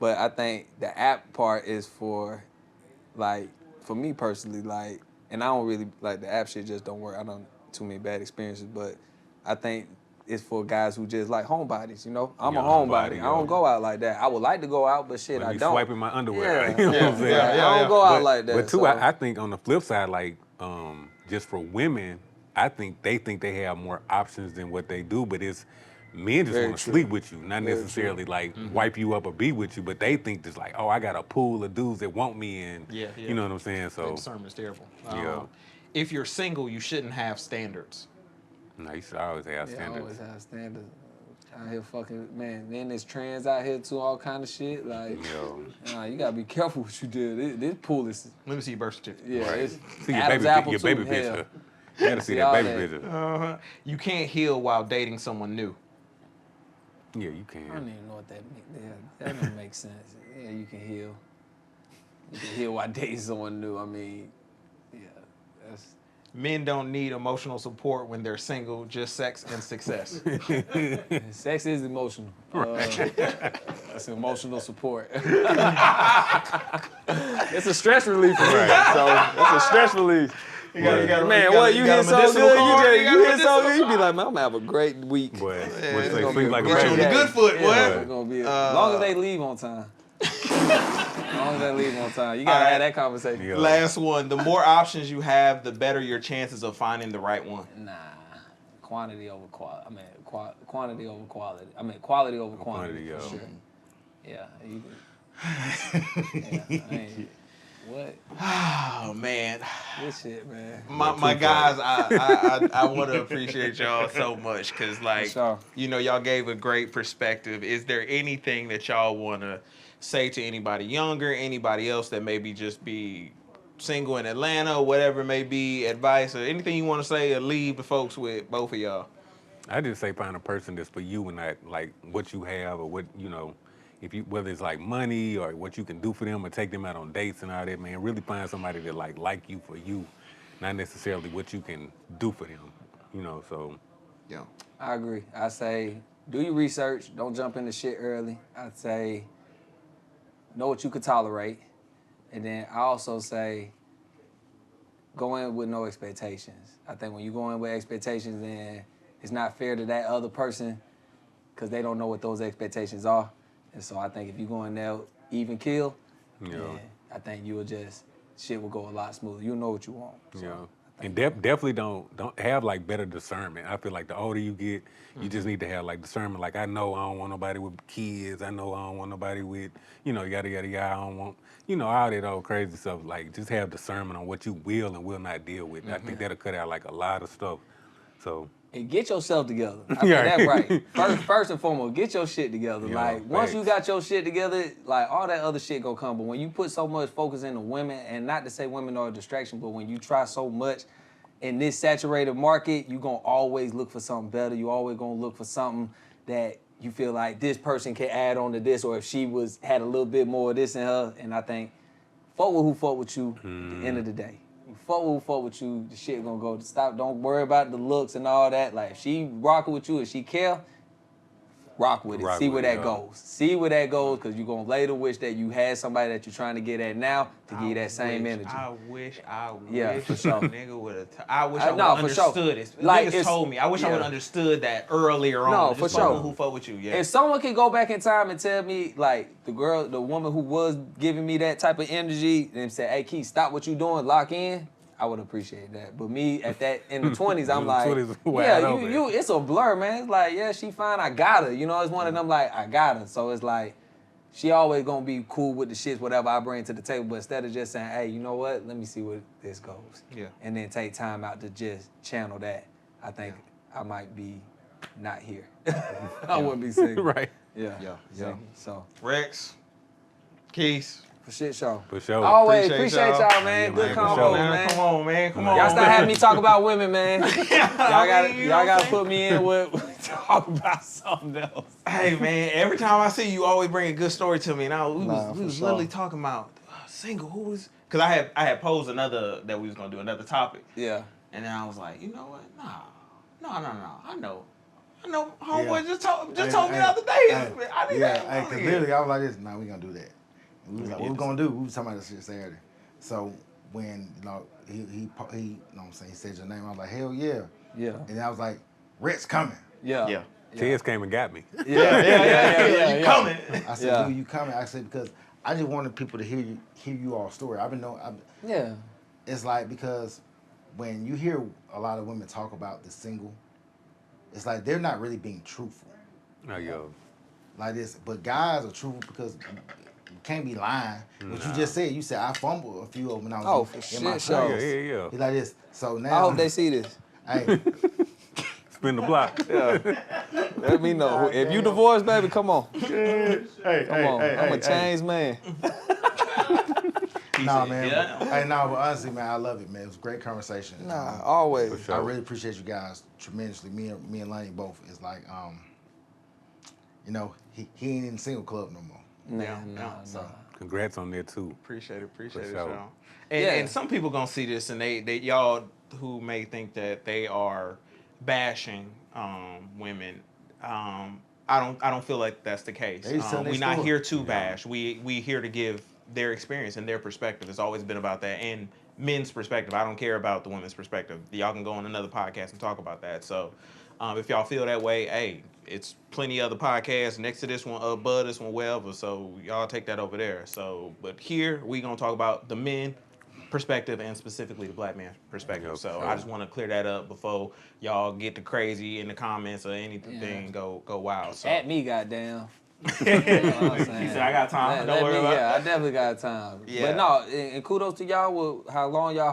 But I think the app part is for, like, for me personally, like, and I don't really like the app shit. Just don't work. I don't too many bad experiences, but I think it's for guys who just like homebodies. You know, I'm a Yeah, homebody. homebody, I don't yeah. go out like that. I would like to go out, but shit, Let I me don't. swiping my underwear. Yeah. You know what I'm saying? I don't go out like that. But too, so. I think on the flip side, like just for women, I think they have more options than what they do. But it's men just Very want to true. sleep with you, not Very necessarily like wipe you up or be with you. But they think just like, oh, I got a pool of dudes that want me, and Yeah. you know what I'm saying. That So discernment's terrible. Yeah. If you're single, you shouldn't have standards. no, you should always have Yeah, I standards. always have standards. Out here fucking, man, then there's trans out here too, all kind of shit. Like, Yo. nah, you gotta be careful what you do. This pool is, Let me see your birth certificate. yeah, Right. it's See your Adam's baby, apple your too, baby hell. picture. You gotta see See that all baby that. picture. You can't heal while dating someone new. Yeah, you I don't can. even know what that means. Yeah, that don't make sense. Yeah, you can heal. You can heal while dating someone new. I mean, yeah, that's. Men don't need emotional support when they're single, just sex and success. Sex is emotional. That's emotional support. It's a stress relief for me. So that's a stress relief. Man, what you hit so good? You hit so good. You be like, man, I'm gonna have a great week. Boy, It's once they gonna sleep be like a a great on the baby. day. good foot, boy. Yeah, it's gonna be as long as they leave on time. As long as they leave on time. You gotta have that conversation. Yeah. Last one. The more options you have, the better your chances of finding the right one. Nah, quantity over quality. I mean, quantity over quality. I mean, quality over quantity. Quantity, For yeah. sure. Yeah, you can. Yeah, I mean, what? Oh man, This shit, man. my guys, I want to appreciate y'all so much because like sure. y'all gave a great perspective. Is there anything that y'all want to say to anybody younger, anybody else that maybe just be single in Atlanta, or whatever it may be, advice or anything you want to say or leave the folks with, both of y'all? I just say find a person that's for you and not like what you have or what if you whether it's like money or what you can do for them or take them out on dates and all that, man. Really find somebody that like you for you, not necessarily what you can do for them. So Yeah. I agree. I say do your research. Don't jump into shit early. I'd say know what you could tolerate. And then I also say go in with no expectations. I think when you go in with expectations, then it's not fair to that other person because they don't know what those expectations are. And so I think if you go in there even kill, then I think shit will go a lot smoother. You'll know what you want. So and definitely don't have like better discernment. I feel like the older you get, you just need to have like discernment. Like I know I don't want nobody with kids. I know I don't want nobody with yada yada yada. I don't want all that old crazy stuff. Like just have discernment on what you will and will not deal with. I think that'll cut out like a lot of stuff. So. And get yourself together. I think that's right. First and foremost, get your shit together. Yeah, like once you facts. got your shit together, like all that other shit gonna come. But when you put so much focus into women, and not to say women are a distraction, but when you try so much in this saturated market, you gonna always look for something better. You always gonna look for something that you feel like this person can add on to this, or if she had a little bit more of this in her. And I think fuck with who fuck with you at the end of the day. Fuck who fuck with you, the shit gonna go. Stop, don't worry about the looks and all that. Like, if she rocking with you and she care, rock with it. Rock See with where it, that yeah. goes. See where that goes, because you're gonna later wish that you had somebody that you're trying to get at now to give you that same energy. I wish Yeah, for sure. nigga would have. I wish I would no, have for sure. understood it. Like, Niggas told me. I wish I would have understood that earlier on. No, Just for fuck sure. with who fuck with you? Yeah. If someone can go back in time and tell me, like, the woman who was giving me that type of energy, and say, hey, Keith, stop what you doing, lock in, I would appreciate that. But me at that in the 20s, I'm like, 20s wide yeah, open. you, it's a blur, man. It's like, yeah, she fine, I got her. It's one of them like, I got her. So it's like, she always gonna be cool with the shit, whatever I bring to the table. But instead of just saying, hey, you know what? Let me see where this goes. Yeah. And then take time out to just channel that. I think I might be not here. I wouldn't be single. Right. Yeah. So Rex, Keith. for shit show. For sure. Always Appreciate appreciate y'all. y'all, man. Yeah, Good man, for combo, sure. man. Come on, man. Come on. Y'all start having me talk about women, man. Y'all you know what I'm gotta saying? put me in with talk about something else. Hey man, every time I see you, always bring a good story to me. And we Nah, was for sure. literally talking about single. Who was? Because I had posed another that we was gonna do another topic, Yeah. and then I was like, you know what? No. I know. Homeboy just told me the other day. I need that. Hey, because literally I was like this, nah, we gonna do that. And we was like, what we gonna do? We was talking about this shit Saturday. So when he you know what I'm saying, he said your name, I was like, hell yeah. Yeah. And I was like, Rex coming. Yeah. Tez came and got me. Yeah. You coming? I said, Yeah. dude, you coming? I said, because I just wanted people to hear you all story. Yeah. It's like, because when you hear a lot of women talk about the single, it's like they're not really being truthful. Oh, yo. Like this, but guys are truthful because you can't be lying. What you just said, you said I fumbled a few of them when I was for in my shit show. twenties. Yeah. He's like this. So now I hope they see this. Hey, Spin the block. Let me know. If you divorced, baby, come on. Come on. I'm a changed man. nah, man. yeah. Hey, nah, but honestly, man, I love it, man. It was a great conversation. Nah, always. For sure. I really appreciate you guys tremendously. Me and Lonnie both. It's like, he ain't in the single club no more. Nah. So Congrats on that, too. Appreciate it, For sure. y'all. And some people gonna see this, and they y'all who may think that they are bashing women. I don't feel like that's the case. They just telling their We're not story. here to bash. We here to give their experience and their perspective. It's always been about that. And men's perspective. I don't care about the women's perspective. Y'all can go on another podcast and talk about that. So if y'all feel that way, hey, it's plenty other podcasts next to this one, above this one, wherever. So y'all take that over there. So, but here we gonna talk about the men perspective and specifically the black man perspective. So I just want to clear that up before y'all get the crazy in the comments or anything go wild. So. At me, goddamn. He said, I got time. Don't worry about it. Yeah, I definitely got time. Yeah. But no, and kudos to y'all with how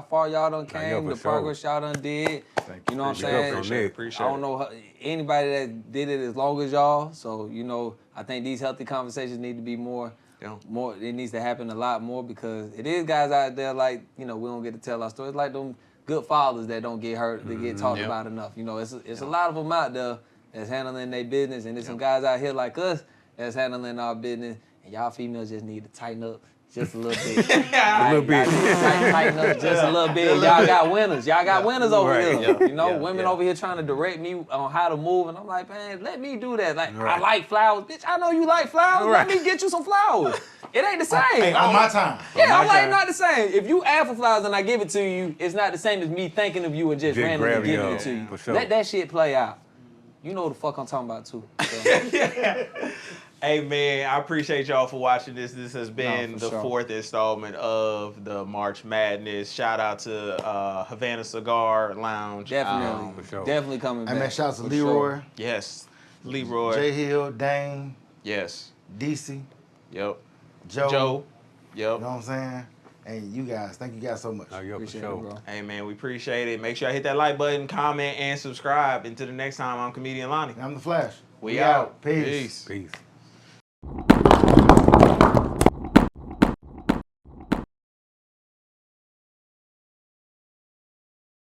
far y'all done came, the progress y'all done did. You know what I'm saying? Appreciate I don't know anybody that did it as long as y'all. So, you know, I think these healthy conversations need to be more. It needs to happen a lot more because it is guys out there like, you know, we don't get to tell our stories. Like them good fathers that don't get hurt, they get talked about enough. You know, it's a lot of them out there that's handling their business, and there's some guys out here like us that's handling our business, and y'all females just need to tighten up just a little bit. A little bit. Tighten up just a little bit. Y'all got winners. Y'all got winners over here. Yeah. You know, Yeah. women over here trying to direct me on how to move, and I'm like, man, let me do that. Like, Right. I like flowers. Bitch, I know you like flowers. Right. Let me get you some flowers. It ain't the same. Hey, on my time. Yeah, On I'm my like, time. not the same. If you ask for flowers and I give it to you, it's not the same as me thinking of you and just randomly grabbing giving you, it to you. for sure. Let that shit play out. You know what the fuck I'm talking about, too. So. Hey man, I appreciate y'all for watching this. This has been for the sure. 4th installment of the March Madness. Shout out to Havana Cigar Lounge. Definitely. For sure. Definitely coming back. Hey man, shout out to For Leroy, sure. Yes. Leroy. J Hill, Dane, Yes. DC, Yep. Joe. Joe. You know Yep. what I'm saying? And you guys, thank you guys so much. Oh, yeah, for Appreciate sure. it, bro. Hey man, we appreciate it. Make sure I hit that like button, comment, and subscribe. Until the next time, I'm Comedian Lonnie. I'm the Flash. We out. Peace. Peace.